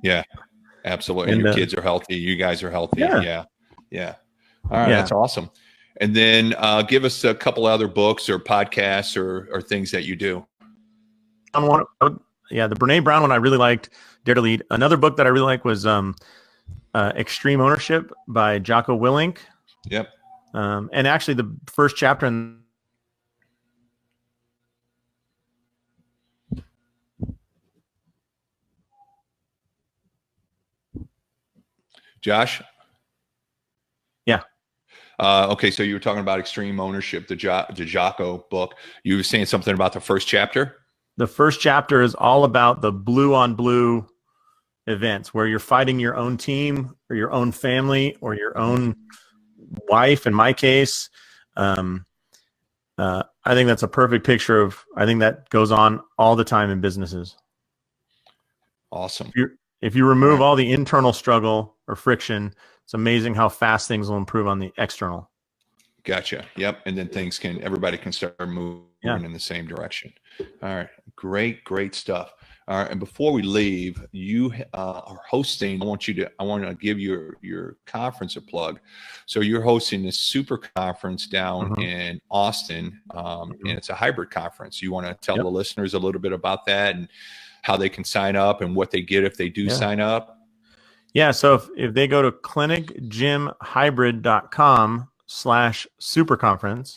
[SPEAKER 2] Yeah, absolutely. And
[SPEAKER 1] And
[SPEAKER 2] your kids are healthy. You guys are healthy.
[SPEAKER 1] Yeah.
[SPEAKER 2] Yeah. Yeah. All right.
[SPEAKER 1] Yeah.
[SPEAKER 2] That's awesome. And then give us a couple other books or podcasts or things that you do.
[SPEAKER 1] the Brene Brown one I really liked, Dare to Lead. Another book that I really liked was Extreme Ownership by Jocko Willink.
[SPEAKER 2] Yep.
[SPEAKER 1] And actually the first chapter in
[SPEAKER 2] Josh?
[SPEAKER 1] Yeah.
[SPEAKER 2] Okay, so you were talking about Extreme Ownership, the Jocko book. You were saying something about the first chapter?
[SPEAKER 1] The first chapter is all about the blue on blue events where you're fighting your own team or your own family or your own wife, in my case. I think that's a perfect picture of, I think that goes on all the time in businesses.
[SPEAKER 2] Awesome.
[SPEAKER 1] If you remove all the internal struggle or friction, it's amazing how fast things will improve on the external.
[SPEAKER 2] Gotcha. Yep. And then everybody can start moving in the same direction. All right. Great stuff. All right. And before we leave, you are hosting. I want to give your conference a plug. So you're hosting this super conference down in Austin, and it's a hybrid conference. You want to tell the listeners a little bit about that and how they can sign up and what they get if they do sign up?
[SPEAKER 1] Yeah. So if they go to clinicgymhybrid.com/superconference,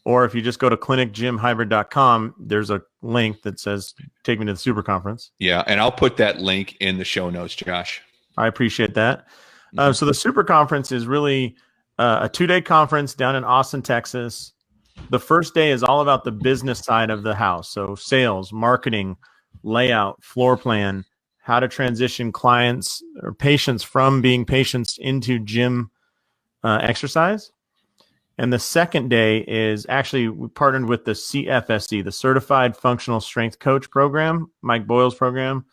[SPEAKER 1] or if you just go to clinicgymhybrid.com, there's a link that says, take me to the super conference.
[SPEAKER 2] Yeah. And I'll put that link in the show notes, Josh.
[SPEAKER 1] I appreciate that. So the super conference is really a 2-day conference down in Austin, Texas. The first day is all about the business side of the house. So sales, marketing, layout, floor plan, how to transition clients or patients from being patients into gym exercise. And the second day is actually, we partnered with the CFSC, the Certified Functional Strength Coach program, Mike Boyle's program,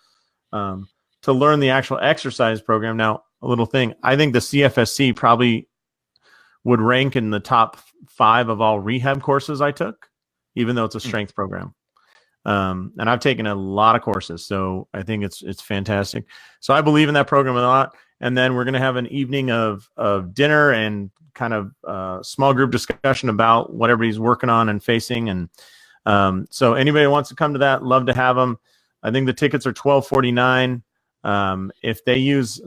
[SPEAKER 1] to learn the actual exercise program. Now, a little thing, I think the CFSC probably would rank in the top 5 of all rehab courses I took, even though it's a strength program. And I've taken a lot of courses, so I think it's fantastic. So I believe in that program a lot. And then we're going to have an evening of dinner and kind of small group discussion about what everybody's working on and facing. And so anybody who wants to come to that, love to have them. I think the tickets are $12.49. If they use,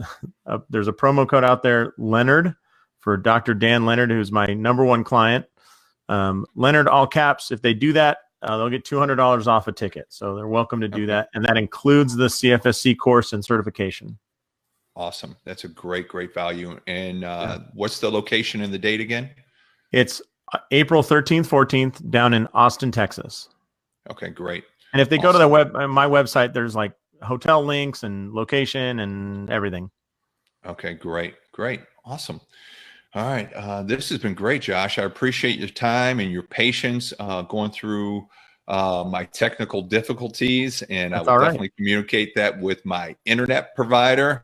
[SPEAKER 1] there's a promo code out there, Leonard, for Dr. Dan Leonard, who's my #1 client. Leonard, all caps. If they do that, they'll get $200 off a ticket. So they're welcome to do that. And that includes the CFSC course and certification.
[SPEAKER 2] Awesome. That's a great value. And what's the location and the date again?
[SPEAKER 1] It's April 13th, 14th down in Austin, Texas.
[SPEAKER 2] Okay, great.
[SPEAKER 1] And if they go to my website, there's like hotel links and location and everything.
[SPEAKER 2] Okay, great. Awesome. All right. This has been great, Josh. I appreciate your time and your patience going through my technical difficulties, and I will definitely communicate that with my internet provider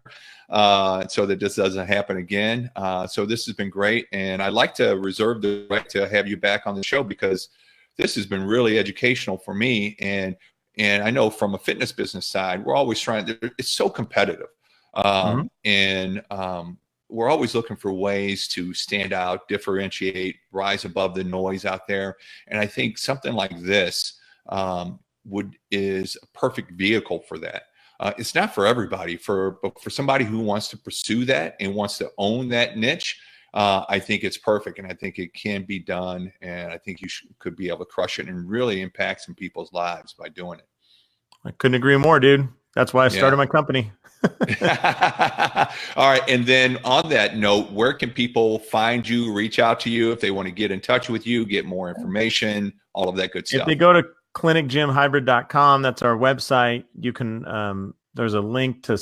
[SPEAKER 2] so that this doesn't happen again. So this has been great, and I'd like to reserve the right to have you back on the show because this has been really educational for me. And I know from a fitness business side, we're always it's so competitive. We're always looking for ways to stand out, differentiate, rise above the noise out there. And I think something like this is a perfect vehicle for that. It's not for everybody, but for somebody who wants to pursue that and wants to own that niche, I think it's perfect. And I think it can be done. And I think you could be able to crush it and really impact some people's lives by doing it.
[SPEAKER 1] I couldn't agree more, dude. That's why I started my company.
[SPEAKER 2] All right. And then on that note, where can people find you, reach out to you if they want to get in touch with you, get more information, all of that good stuff?
[SPEAKER 1] If they go to clinicgymhybrid.com, that's our website. You can, there's a link to